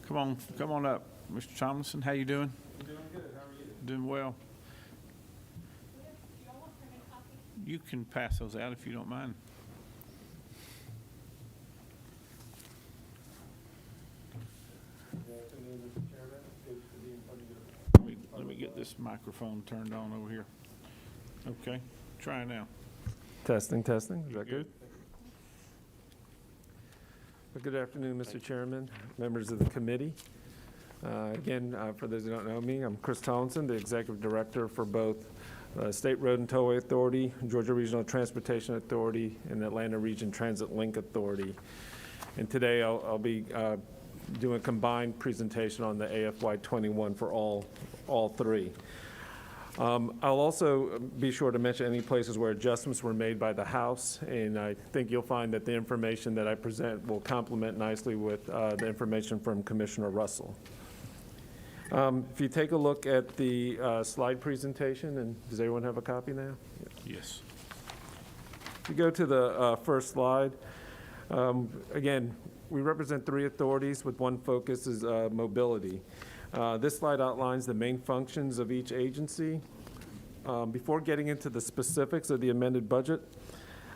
Come on up, Mr. Tomlinson. How you doing? I'm doing good. How are you? Doing well. You can pass those out if you don't mind. Good afternoon, Mr. Chairman. Good to be in front of you. Let me get this microphone turned on over here. Okay, try it now. Testing. Is that good? Well, good afternoon, Mr. Chairman, members of the committee. Again, for those who don't know me, I'm Chris Tomlinson, the Executive Director for both State Road and Tollway Authority, Georgia Regional Transportation Authority, and Atlanta Region Transit Link Authority. And today I'll be doing a combined presentation on the AFY 21 for all three. I'll also be sure to mention any places where adjustments were made by the House, and I think you'll find that the information that I present will complement nicely with the information from Commissioner Russell. If you take a look at the slide presentation, and does everyone have a copy now? Yes. If you go to the first slide, again, we represent three authorities with one focus is mobility. This slide outlines the main functions of each agency. Before getting into the specifics of the amended budget,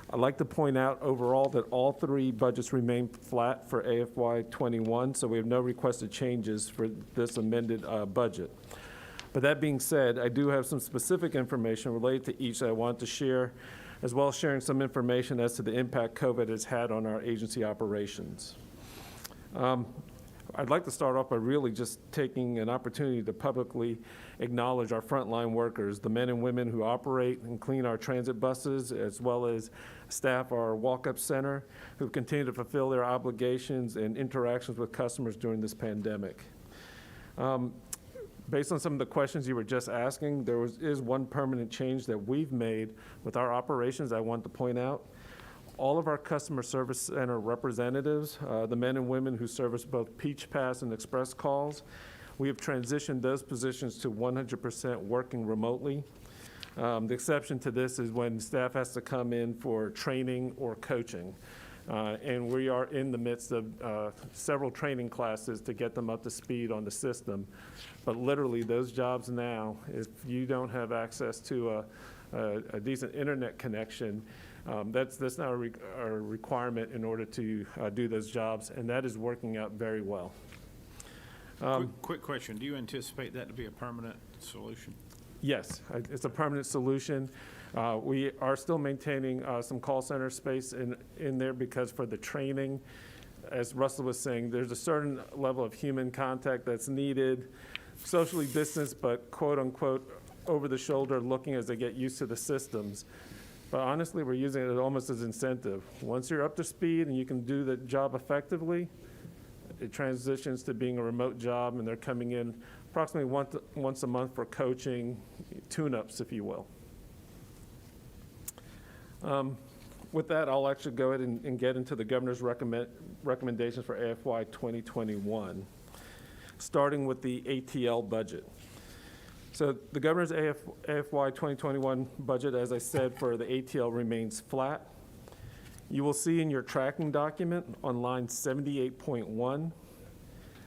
I'd like to point out overall that all three budgets remain flat for AFY '21, so we have no requested changes for this amended budget. But that being said, I do have some specific information related to each that I want to share, as well as sharing some information as to the impact COVID has had on our agency operations. I'd like to start off by really just taking an opportunity to publicly acknowledge our frontline workers, the men and women who operate and clean our transit buses, as well as staff our walk-up center, who continue to fulfill their obligations and interactions with customers during this pandemic. Based on some of the questions you were just asking, there is one permanent change that we've made with our operations I want to point out. All of our customer service center representatives, the men and women who service both Peach Pass and Express calls, we have transitioned those positions to 100% working remotely. The exception to this is when staff has to come in for training or coaching. And we are in the midst of several training classes to get them up to speed on the system. But literally, those jobs now, if you don't have access to a decent internet connection, that's not a requirement in order to do those jobs, and that is working out very well. Quick question, do you anticipate that to be a permanent solution? Yes, it's a permanent solution. We are still maintaining some call center space in there because for the training, as Russell was saying, there's a certain level of human contact that's needed, socially distanced, but quote unquote, over the shoulder looking as they get used to the systems. But honestly, we're using it almost as incentive. Once you're up to speed and you can do the job effectively, it transitions to being a remote job, and they're coming in approximately once a month for coaching, tune-ups, if you will. With that, I'll actually go ahead and get into the governor's recommendations for AFY 2021, starting with the ATL budget. So the governor's AFY 2021 budget, as I said, for the ATL remains flat. You will see in your tracking document on line 78.1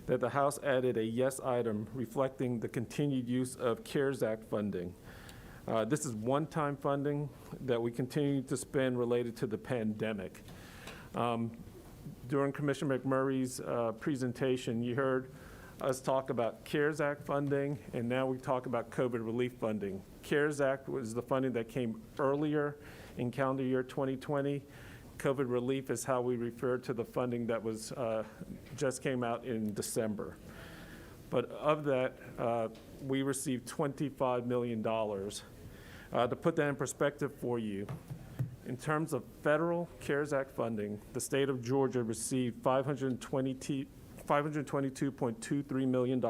that the House added a yes item reflecting the continued use of CARES Act funding. This is one-time funding that we continue to spend related to the pandemic. During Commissioner McMurray's presentation, you heard us talk about CARES Act funding, and now we talk about COVID relief funding. CARES Act was the funding that came earlier in calendar year 2020. COVID relief is how we refer to the funding that was just came out in December. But of that, we received $25 million. To put that in perspective for you, in terms of federal CARES Act funding, the state of Georgia received $522.23 million.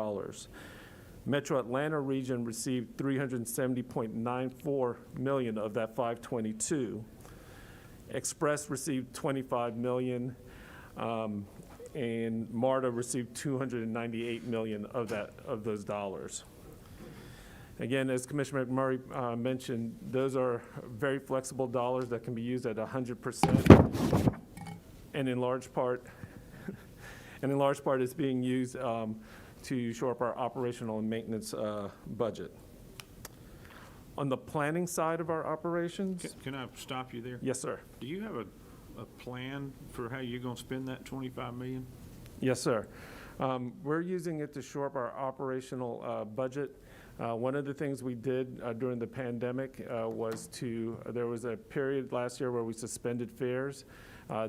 Metro Atlanta region received $370.94 million of that 522. Express received $25 million, and MARTA received $298 million of those dollars. Again, as Commissioner McMurray mentioned, those are very flexible dollars that can be used at 100%, and in large part, it's being used to shore up our operational and maintenance budget. On the planning side of our operations. Can I stop you there? Yes, sir. Do you have a plan for how you're going to spend that $25 million? Yes, sir. We're using it to shore up our operational budget. One of the things we did during the pandemic was there was a period last year where we suspended fares.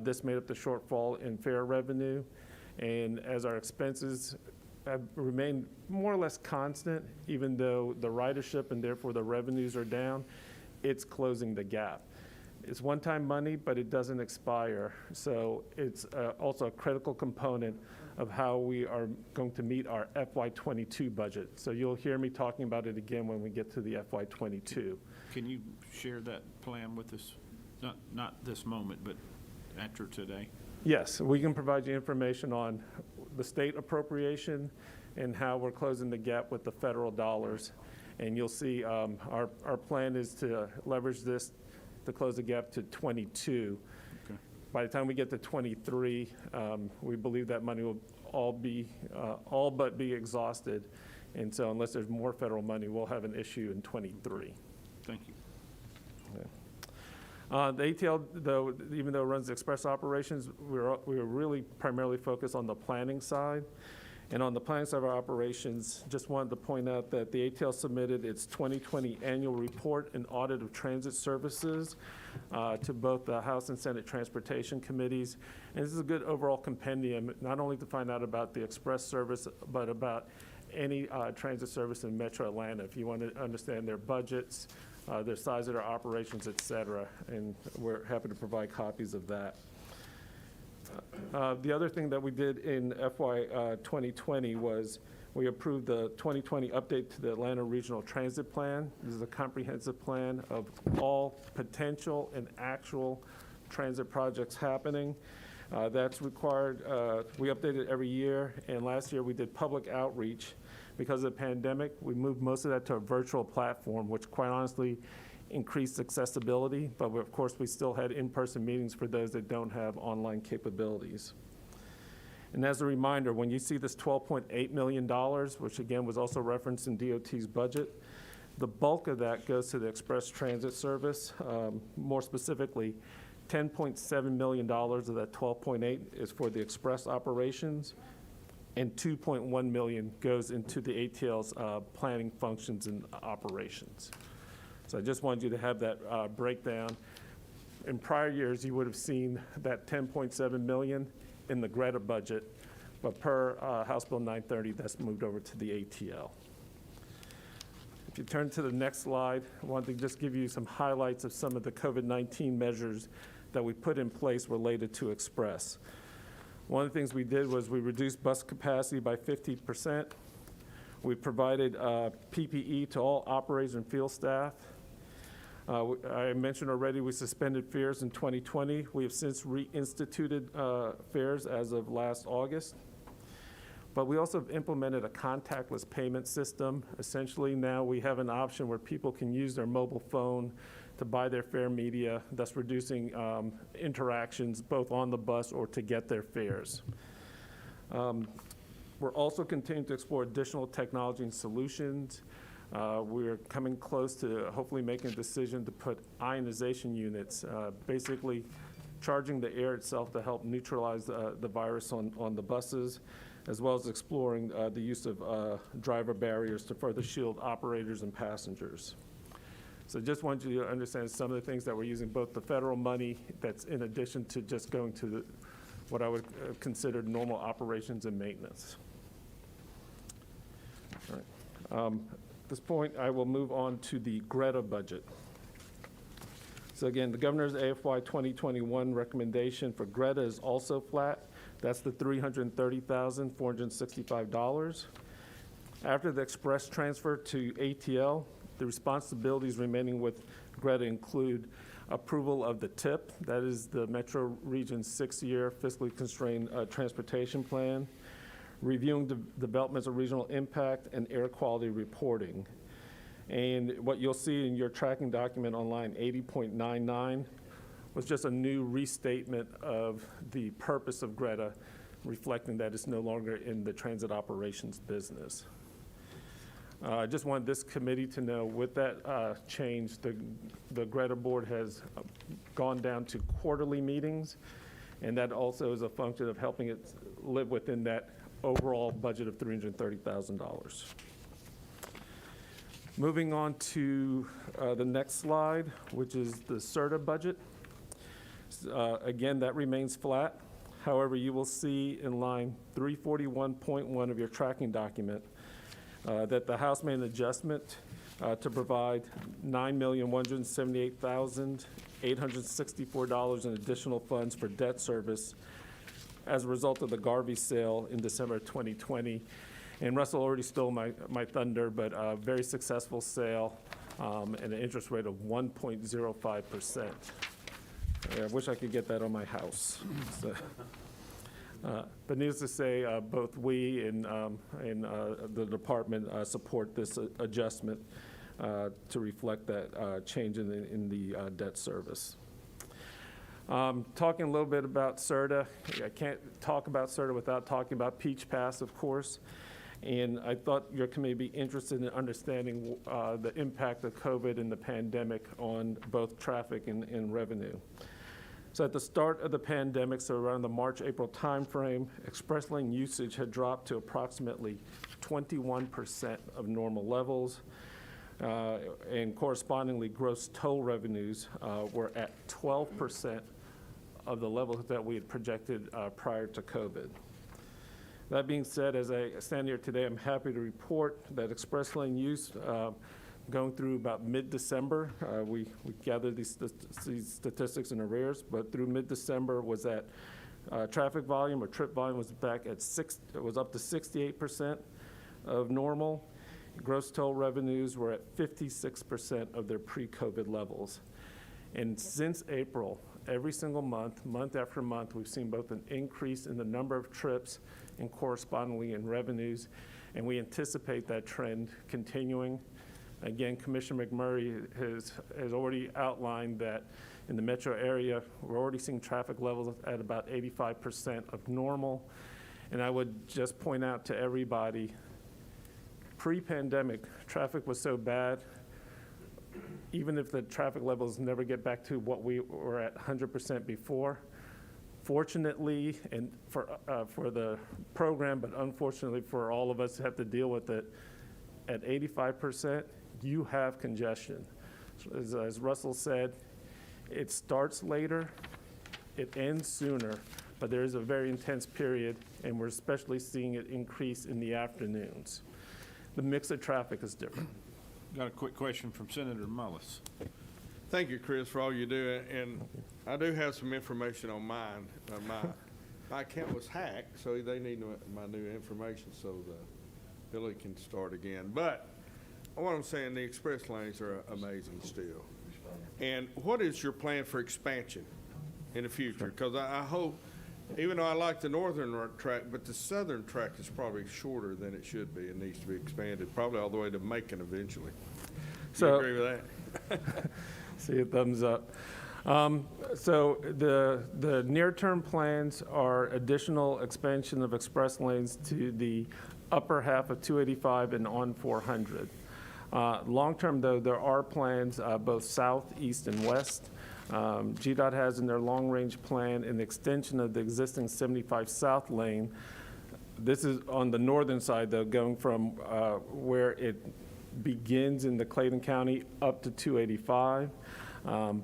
This made up the shortfall in fare revenue. And as our expenses have remained more or less constant, even though the ridership and therefore the revenues are down, it's closing the gap. It's one-time money, but it doesn't expire. So it's also a critical component of how we are going to meet our FY22 budget. So you'll hear me talking about it again when we get to the FY22. Can you share that plan with us? Not this moment, but after today? Yes, we can provide you information on the state appropriation and how we're closing the gap with the federal dollars. And you'll see our plan is to leverage this to close the gap to 22. Okay. By the time we get to 23, we believe that money will all but be exhausted. And so unless there's more federal money, we'll have an issue in 23. Thank you. The ATL, though, even though it runs express operations, we're really primarily focused on the planning side. And on the planning side of our operations, just wanted to point out that the ATL submitted its 2020 annual report and audit of transit services to both the House and Senate Transportation Committees. And this is a good overall compendium, not only to find out about the express service, but about any transit service in Metro Atlanta, if you want to understand their budgets, their size of their operations, et cetera. And we're happy to provide copies of that. The other thing that we did in FY 2020 was we approved the 2020 update to the Atlanta Regional Transit Plan. This is a comprehensive plan of all potential and actual transit projects happening. That's required. We update it every year, and last year we did public outreach. Because of the pandemic, we moved most of that to a virtual platform, which quite honestly increased accessibility, but of course we still had in-person meetings for those that don't have online capabilities. And as a reminder, when you see this $12.8 million, which again was also referenced in DOT's budget, the bulk of that goes to the Express Transit Service. More specifically, $10.7 million of that 12.8 is for the express operations, and $2.1 million goes into the ATL's planning functions and operations. So I just wanted you to have that breakdown. In prior years, you would have seen that $10.7 million in the Greta budget, but per House Bill 930, that's moved over to the ATL. If you turn to the next slide, I wanted to just give you some highlights of some of the COVID-19 measures that we put in place related to Express. One of the things we did was we reduced bus capacity by 50%. We provided PPE to all operators and field staff. I mentioned already we suspended fares in 2020. We have since reinstituted fares as of last August. But we also have implemented a contactless payment system. Essentially now we have an option where people can use their mobile phone to buy their fare media, thus reducing interactions both on the bus or to get their fares. We're also continuing to explore additional technology and solutions. We're coming close to hopefully making a decision to put ionization units, basically charging the air itself to help neutralize the virus on the buses, as well as exploring the use of driver barriers to further shield operators and passengers. So just wanted you to understand some of the things that we're using, both the federal money that's in addition to just going to what I would consider normal operations and maintenance. All right. At this point, I will move on to the Greta budget. So again, the governor's AFY 2021 recommendation for Greta is also flat. That's the $330,465. After the express transfer to ATL, the responsibilities remaining with Greta include approval of the TIP, that is the Metro Region's 6-year fiscally constrained transportation plan, reviewing developments of regional impact, and air quality reporting. And what you'll see in your tracking document on line 80.99 was just a new restatement of the purpose of Greta, reflecting that it's no longer in the transit operations business. I just wanted this committee to know with that change, the Greta board has gone down to quarterly meetings, and that also is a function of helping it live within that overall budget of $330,000. Moving on to the next slide, which is the Serta budget. Again, that remains flat. However, you will see in line 341.1 of your tracking document that the House made an adjustment to provide $9,178,864 in additional funds for debt service as a result of the Garvey sale in December 2020. And Russell already stole my thunder, but a very successful sale and an interest rate of 1.05%. I wish I could get that on my house. So, but needless to say, both we and the department support this adjustment to reflect that change in the debt service. Talking a little bit about Serta, I can't talk about Serta without talking about Peach Pass, of course. And I thought your committee would be interested in understanding the impact of COVID and the pandemic on both traffic and revenue. So at the start of the pandemic, so around the March-April timeframe, express lane usage had dropped to approximately 21% of normal levels. And correspondingly, gross toll revenues were at 12% of the levels that we had projected prior to COVID. That being said, as I stand here today, I'm happy to report that express lane use going through about mid-December, we gathered these statistics in arrears, but through mid-December was that traffic volume or trip volume was back at it was up to 68% of normal. Gross toll revenues were at 56% of their pre-COVID levels. And since April, every single month, month after month, we've seen both an increase in the number of trips and correspondingly in revenues, and we anticipate that trend continuing. Again, Commissioner McMurray has already outlined that in the metro area, we're already seeing traffic levels at about 85% of normal. And I would just point out to everybody, pre-pandemic, traffic was so bad, even if the traffic levels never get back to what we were at 100% before, fortunately, and for the program, but unfortunately for all of us who have to deal with it, at 85%, you have congestion. So as Russell said, it starts later, it ends sooner, but there is a very intense period, and we're especially seeing it increase in the afternoons. The mix of traffic is different. Got a quick question from Senator Mullis. Thank you, Chris, for all you do, and I do have some information on mine. My account was hacked, so they need my new information so the Billy can start again. But what I'm saying, the express lanes are amazing still. And what is your plan for expansion in the future? Because I hope, even though I like the northern track, but the southern track is probably shorter than it should be. It needs to be expanded, probably all the way to Macon eventually. Do you agree with that? See a thumbs up. So the near-term plans are additional expansion of express lanes to the upper half of 285 and on 400. Long-term, though, there are plans both south, east, and west. GDOT has in their long-range plan an extension of the existing 75 south lane. This is on the northern side, though, going from where it begins in the Clayton County up to 285.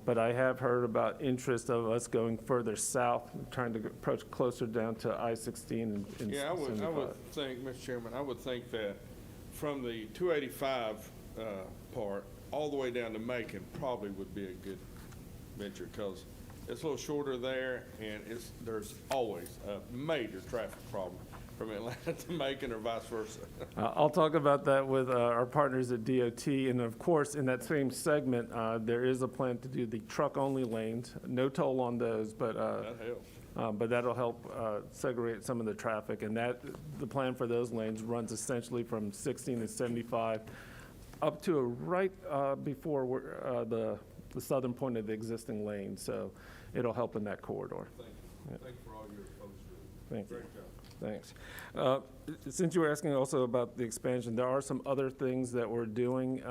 But I have heard about interest of us going further south, trying to approach closer down to I-16 and Yeah, I 75. would think, Mr. Chairman, I would think that from the 285 part all the way down to Macon probably would be a good venture because it's a little shorter there, and there's always a major traffic problem from Atlanta to Macon or vice versa. I'll talk about that with our partners at DOT, and of course, in that same segment, there is a plan to do the truck-only lanes. No toll on those, but That helps. but that'll help segregate some of the traffic, and the plan for those lanes runs essentially from 16 and 75 up to right before the southern point of the existing lane, so it'll help in that corridor. Thank you. Thank you for all your folks do. Thank you. Great job. Thanks. Since you were asking also about the expansion, there are some other things that we're doing.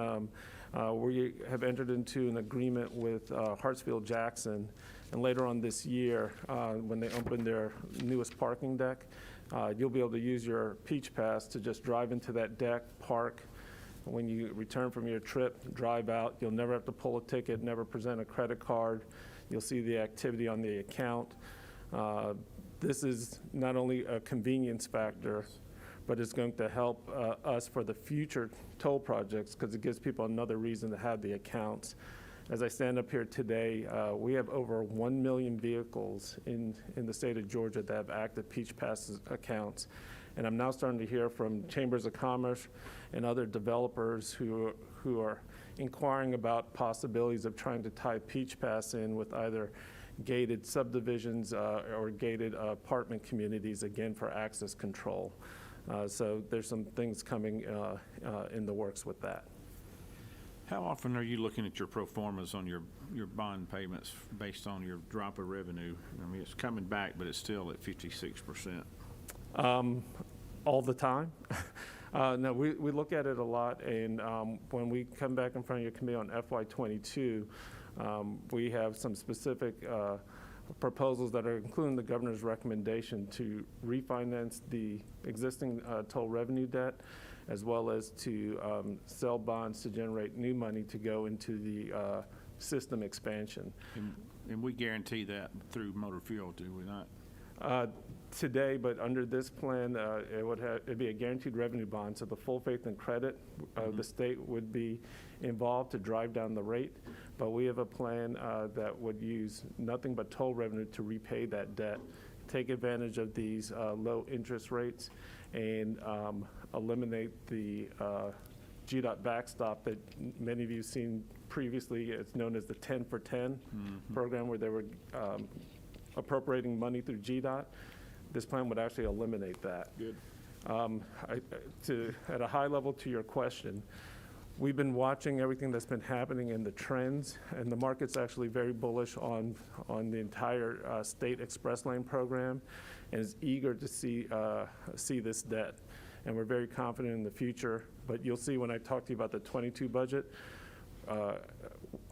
We have entered into an agreement with Hartsfield-Jackson, and later on this year, when they open their newest parking deck, you'll be able to use your Peach Pass to just drive into that deck, park. When you return from your trip, drive out. You'll never have to pull a ticket, never present a credit card. You'll see the activity on the account. This is not only a convenience factor, but it's going to help us for the future toll projects because it gives people another reason to have the accounts. As I stand up here today, we have over 1 million vehicles in the state of Georgia that have active Peach Pass accounts. And I'm now starting to hear from chambers of commerce and other developers who are inquiring about possibilities of trying to tie Peach Pass in with either gated subdivisions or gated apartment communities, again, for access control. So there's some things coming in the works with that. How often are you looking at your pro formas on your bond payments based on your drop of revenue? I mean, it's coming back, but it's still at 56%. all the time. No, we look at it a lot, and when we come back in front of your committee on FY22, we have some specific proposals that are including the governor's recommendation to refinance the existing toll revenue debt, as well as to sell bonds to generate new money to go into the system expansion. And we guarantee that through motor fuel, do we not? Today, but under this plan, it'd be a guaranteed revenue bond, so the full faith and credit of the state would be involved to drive down the rate. But we have a plan that would use nothing but toll revenue to repay that debt, take advantage of these low interest rates, and eliminate the GDOT backstop that many of you have seen previously. It's known as the 10 for 10 program, where they were appropriating money through GDOT. This plan would actually eliminate that. Good. At a high level, to your question, we've been watching everything that's been happening in the trends, and the market's actually very bullish on the entire state express lane program, and is eager to see this debt. And we're very confident in the future. But you'll see when I talk to you about the 22 budget,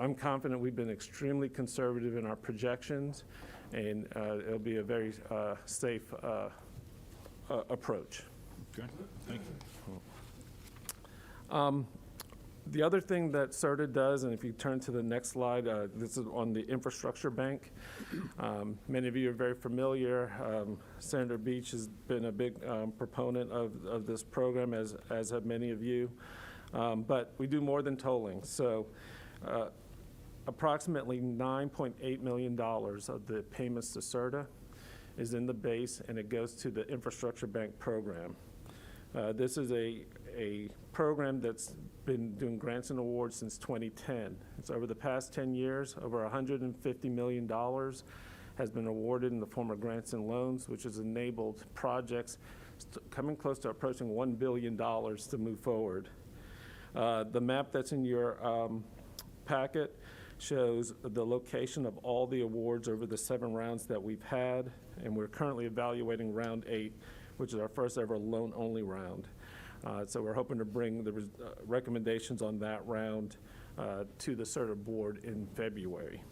I'm confident we've been extremely conservative in our projections, and it'll be a very safe approach. Okay, thank you. The other thing that Serta does, and if you turn to the next slide, this is on the infrastructure bank. Many of you are very familiar. Senator Beach has been a big proponent of this program, as have many of you. But we do more than tolling. So approximately $9.8 million of the payments to Serta is in the base, and it goes to the infrastructure bank program. This is a program that's been doing grants and awards since 2010. It's over the past 10 years, over $150 million has been awarded in the form of grants and loans, which has enabled projects coming close to approaching $1 billion to move forward. The map that's in your packet shows the location of all the awards over the 7 rounds that we've had, and we're currently evaluating round 8, which is our first ever loan-only round. So we're hoping to bring the recommendations on that round to the Serta board in February.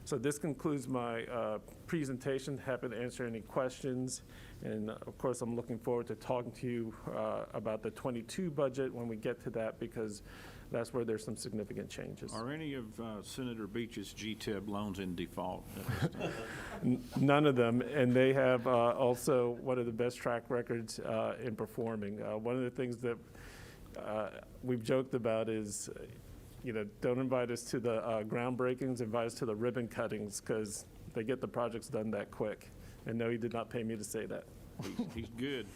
So this concludes my presentation. Happy to answer any questions. And of course, I'm looking forward to talking to you about the 22 budget when we get to that, because that's where there's some significant changes. Are any of Senator Beach's GTIB loans in default? None of them, and they have also one of the best track records in performing. One of the things that we've joked about is, don't invite us to the groundbreakings, invite us to the ribbon cuttings, because they get the projects done that quick. And no, he did not pay me to say that. He's good.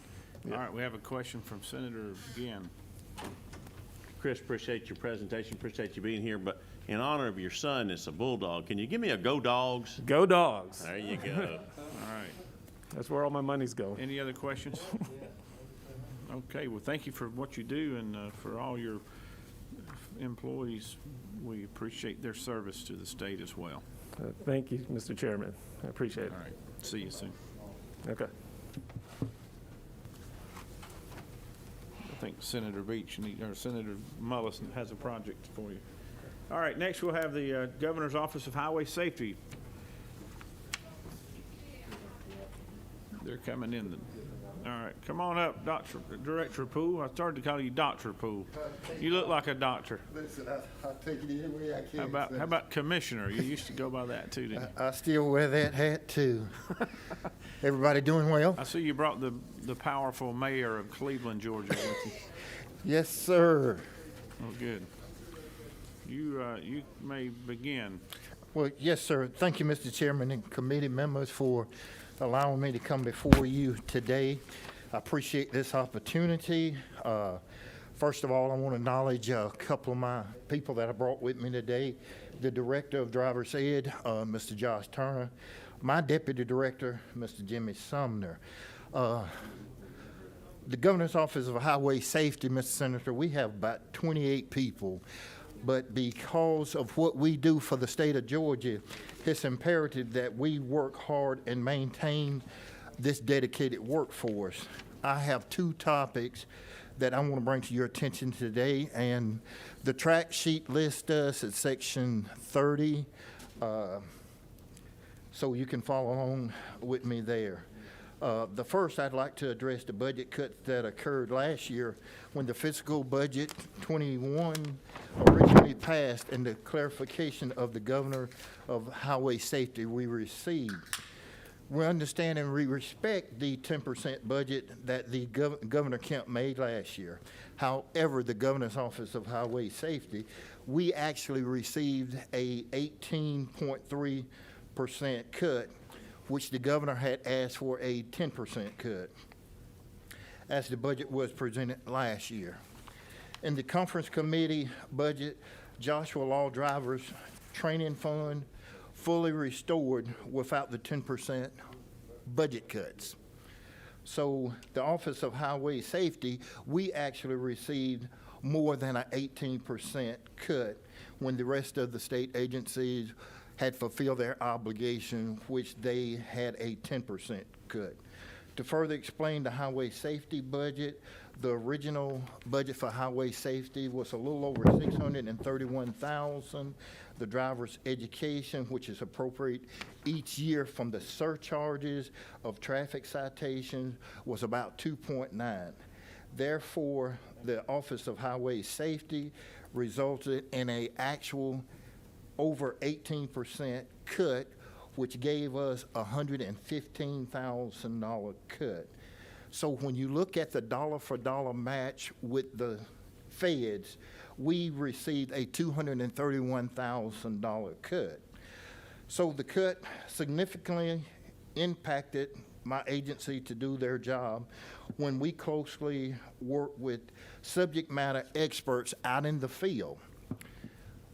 Yeah. All right, we have a question from Senator Ginn. Chris, appreciate your presentation, appreciate you being here, but in honor of your son, it's a bulldog. Can you give me a Go Dogs? Go Dogs. There you go. All right. That's where all my money's going. Any other questions? Okay, well, thank you for what you do, and for all your employees. We appreciate their service to the state as well. Thank you, Mr. Chairman. I appreciate it. All right, see you soon. Okay. I think Senator Beach or Senator Mullis has a project for you. All right, next we'll have the Governor's Office of Highway Safety. They're coming in. All right, come on up, Director Poole. I started to call you Dr. Poole. You look like a doctor. Listen, I'll take it any way I can. How about Commissioner? You used to go by that too, didn't you? I still wear that hat too. Everybody doing well? I see you brought the powerful mayor of Cleveland, Georgia with you. Yes, sir. Oh, good. You may begin. Well, yes, sir. Thank you, Mr. Chairman and committee members, for allowing me to come before you today. I appreciate this opportunity. First of all, I want to acknowledge a couple of my people that I brought with me today. The Director of Driver's Ed, Mr. Josh Turner. My Deputy Director, Mr. Jimmy Sumner. The Governor's Office of Highway Safety, Mr. Senator, we have about 28 people. But because of what we do for the state of Georgia, it's imperative that we work hard and maintain this dedicated workforce. I have two topics that I want to bring to your attention today, and the track sheet lists us at section 30, so you can follow along with me there. The first, I'd like to address the budget cuts that occurred last year when the fiscal budget 21 originally passed, and the clarification of the governor of highway safety we received. We understand and we respect the 10% budget that the Governor Kemp made last year. However, the Governor's Office of Highway Safety, we actually received a 18.3% cut, which the Governor had asked for a 10% cut, as the budget was presented last year. In the Conference Committee budget, Joshua Law Drivers Training Fund fully restored without the 10% budget cuts. So the Office of Highway Safety, we actually received more than an 18% cut when the rest of the state agencies had fulfilled their obligation, which they had a 10% cut. To further explain the highway safety budget, the original budget for highway safety was a little over $631,000. The driver's education, which is appropriate each year from the surcharges of traffic citations, was about 2.9. Therefore, the Office of Highway Safety resulted in an actual over 18% cut, which gave us a $115,000 cut. So when you look at the dollar-for-dollar match with the feds, we received a $231,000 cut. So the cut significantly impacted my agency to do their job when we closely work with subject matter experts out in the field.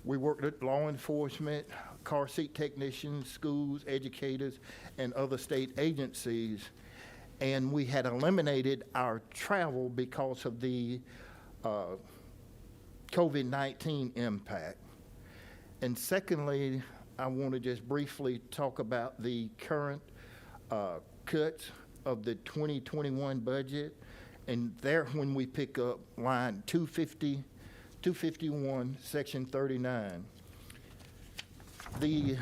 We worked with law enforcement, car seat technicians, schools, educators, and other state agencies, and we had eliminated our travel because of the COVID-19 impact. And secondly, I want to just briefly talk about the current cuts of the 2021 budget, and there when we pick up line 251, section 39. The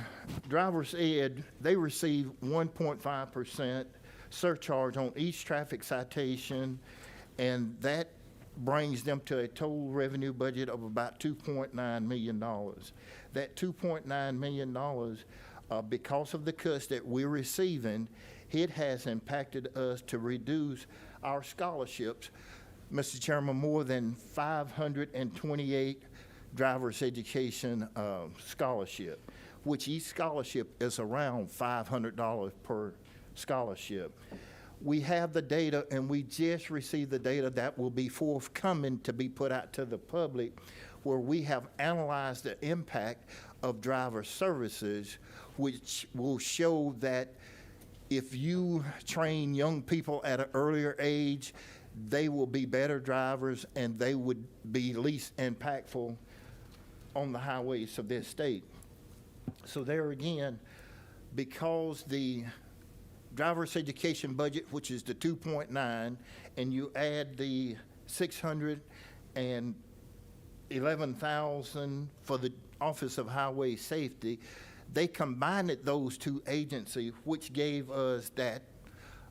driver's ed, they receive 1.5% surcharge on each traffic citation, and that brings them to a total revenue budget of about $2.9 million. That $2.9 million, because of the cuts that we're receiving, it has impacted us to reduce our scholarships. Mr. Chairman, more than 528 driver's education scholarship, which each scholarship is around $500 per scholarship. We have the data, and we just received the data that will be forthcoming to be put out to the public, where we have analyzed the impact of driver services, which will show that if you train young people at an earlier age, they will be better drivers and they would be least impactful on the highways of this state. So there again, because the driver's education budget, which is the 2.9, and you add the $611,000 for the Office of Highway Safety, they combined those two agencies, which gave us that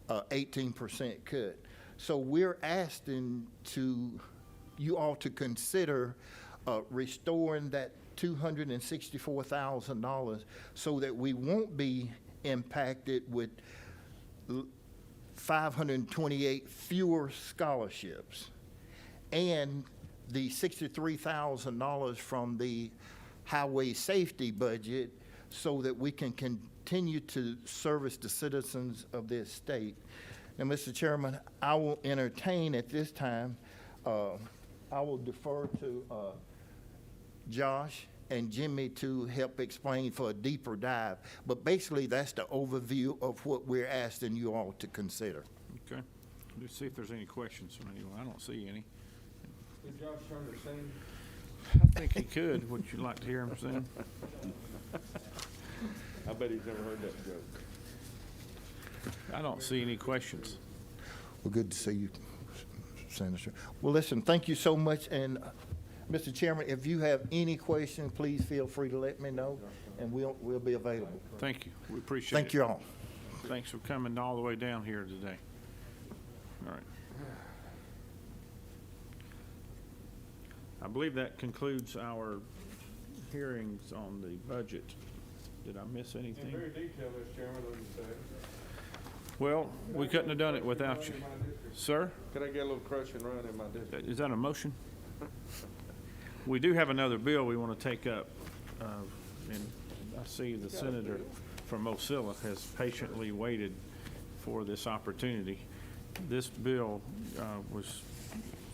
18% cut. So we're asking you all to consider restoring that $264,000 so that we won't be impacted with 528 fewer scholarships, and the $63,000 from the highway safety budget, so that we can continue to service the citizens of this state. Now, Mr. Chairman, I will entertain at this time, I will defer to Josh and Jimmy to help explain for a deeper dive. But basically, that's the overview of what we're asking you all to consider. Okay. Let's see if there's any questions from anyone. I don't see any. Did Josh Turner sing? I think he could. Would you like to hear him sing? I bet he's never heard that joke. I don't see any questions. Well, good to see you, Senator. Well, listen, thank you so much. And Mr. Chairman, if you have any questions, please feel free to let me know, and we'll be available. Thank you. We appreciate it. Thank you all. Thanks for coming all the way down here today. All right. I believe that concludes our hearings on the budget. Did I miss In anything? very detailed, Mr. Chairman, let me say. Well, we couldn't have done it without you. Sir, Could I get a little crush and run in my district? is that a motion? We do have another bill we want to take up, and I see the senator from Ocilla has patiently waited for this opportunity. This bill was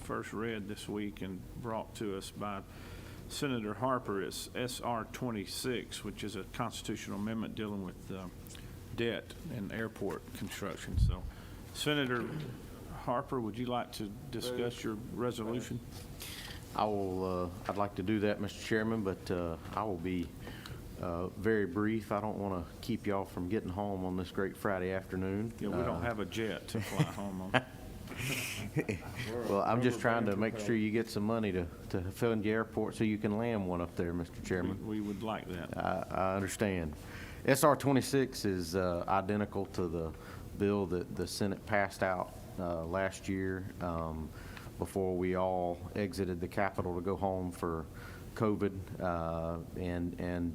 first read this week and brought to us by Senator Harper. It's SR 26, which is a constitutional amendment dealing with debt and airport construction. So, Senator Harper, would you like to discuss your resolution? I'd like to do that, Mr. Chairman, but I will be very brief. I don't want to keep y'all from getting home on this great Friday afternoon. Yeah, we don't have a jet to fly home on. Well, I'm just trying to make sure you get some money to fund your airport so you can land one up there, Mr. Chairman. We would like that. I understand. SR 26 is identical to the bill that the Senate passed out last year before we all exited the Capitol to go home for COVID, and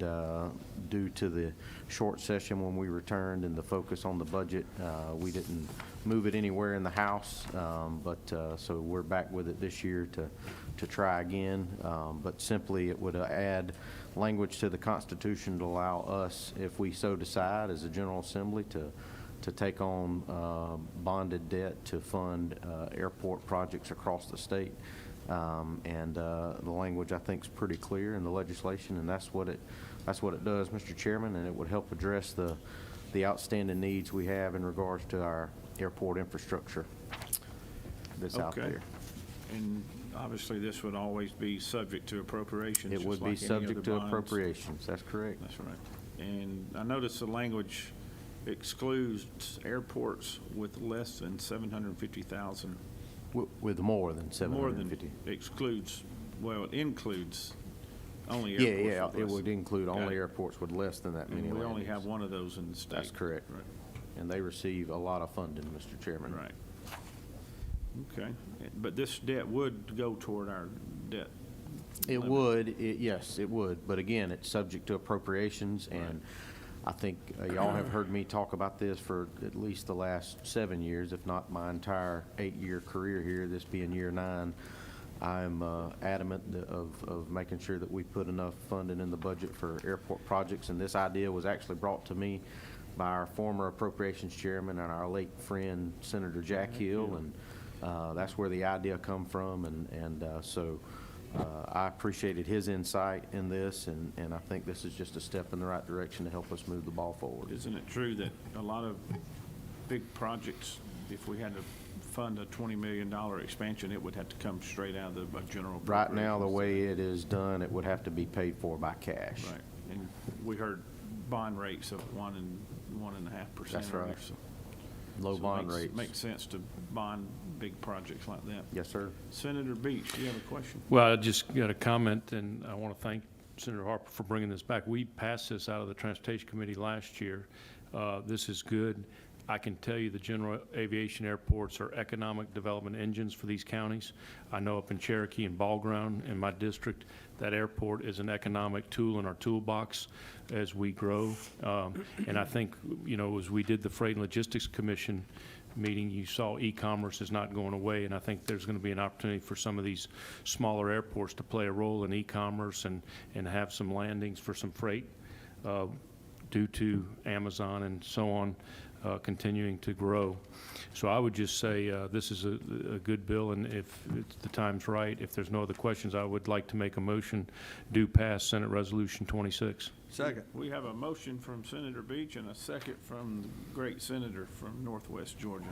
due to the short session when we returned and the focus on the budget, we didn't move it anywhere in the House, so we're back with it this year to try again. But simply, it would add language to the Constitution to allow us, if we so decide as a General Assembly, to take on bonded debt to fund airport projects across the state. The language, I think, is pretty clear in the legislation, and that's what it does, Mr. Chairman, and it would help address the outstanding needs we have in regards to our airport infrastructure that's out there. And obviously, this would always be subject to appropriations. It just would be like any subject other to bonds. appropriations, that's correct. That's right. And I noticed the language excludes airports with less than 750,000. With more than More than 750. excludes, well, it includes only Yeah, airports. yeah, with it less. would include Got only it. airports with less than that many And we only landings. have one of those in the state. That's correct. Right. And they receive a lot of funding, Mr. Chairman. Right. Okay. But this debt would go toward our debt. It limit. would, yes, it would, but again, it's subject to appropriations, and I think y'all have heard me talk about this for at least the last 7 years, if not my entire 8-year career here, this being year 9. I'm adamant of making sure that we put enough funding in the budget for airport projects, and this idea was actually brought to me by our former appropriations chairman and our late friend, Senator Jack Hill, and that's where the idea come from, so I appreciated his insight in this, and I think this is just a step in the right direction to help us move the ball forward. Isn't it true that a lot of big projects, if we had to fund a $20 million expansion, it would have to come straight out of the general Right now, the appropriations? way it is done, it would have to be paid for by cash. Right. And we heard bond rates of 1 and 1.5%. That's right. earlier, so- Low so it bond makes- rates. Makes sense to bond big projects like that. Yes, sir. Senator Beach, do you have a question? Well, I just got a comment, and I want to thank Senator Harper for bringing this back. We passed this out of the Transportation Committee last year. This is good. I can tell you the general aviation airports are economic development engines for these counties. I know up in Cherokee and Ball Ground in my district, that airport is an economic tool in our toolbox as we grow. And I think, as we did the Freight and Logistics Commission meeting, you saw e-commerce is not going away, and I think there's going to be an opportunity for some of these smaller airports to play a role in e-commerce and have some landings for some freight due to Amazon and so on continuing to grow. So I would just say this is a good bill, and if the time's right, if there's no other questions, I would like to make a motion do pass Senate Resolution 26. Second. We have a motion from Senator Beach and a second from the great senator from Northwest Georgia.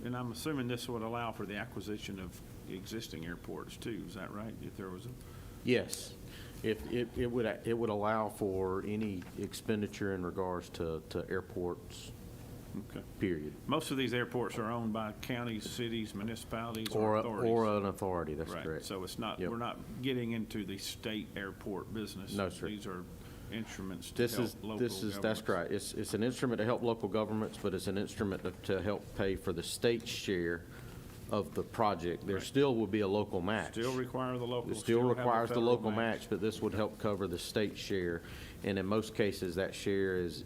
And I'm assuming this would allow for the acquisition of existing airports too, is that right? If there was a, Yes. If it would allow for any expenditure in regards to airports Okay. period. Most of these airports are owned by counties, cities, municipalities, Or, or authorities. or an authority, that's Right, correct. so it's not, Yep. we're not getting into the state airport business. No, sir. These are instruments to This help is, local this is, that's governments. correct. It's an instrument to help local governments, but it's an instrument to help pay for the state's share of the project. There Right. still will be a local match. Still require the local. It still have a requires the federal local match, but this would help cover the state share. And in most cases, that share is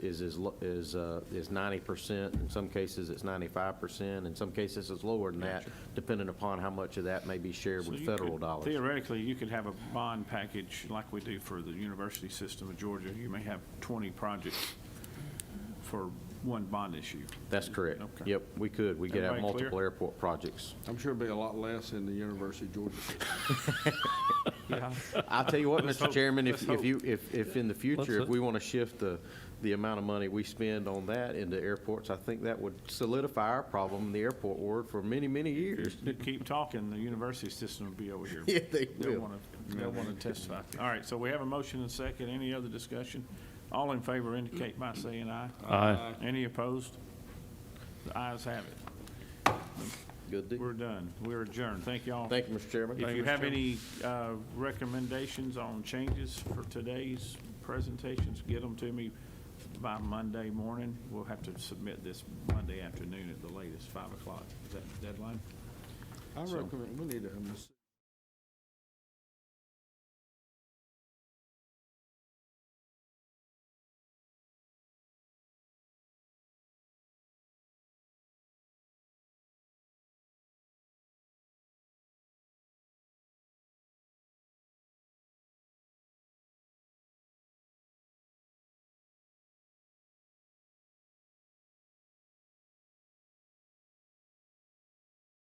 90%. In some cases, it's 95%. In some cases, it's lower than that, depending upon how much of that may be shared So with you federal could- dollars. Theoretically, you could have a bond package like we do for the university system of Georgia. You may have 20 projects for one bond issue. That's correct. Okay. Yep, we could. We could have Everybody clear? multiple airport projects. I'm sure it'd be a lot less in the University of Georgia system. Yeah. I'll tell you what, Let's Mr. hope. Chairman, Let's if hope. you, if in the future, if hope. we want to shift the amount of money we spend on that into airports, I think that would solidify our problem in the airport world for many, many years. You keep talking, the university system will be over here. Yeah, they They'll will. want to testify. All right, so we have a motion and second. Any other discussion? All in favor indicate by saying aye. Aye. Any opposed? The ayes have it. Good deal. We're done. We're adjourned. Thank you all. Thank you, Mr. Chairman. If you have any recommendations on changes for today's presentations, get them to me by Monday morning. We'll have to submit this Monday afternoon at the latest, 5 o'clock. Is that the deadline? I recommend, we need to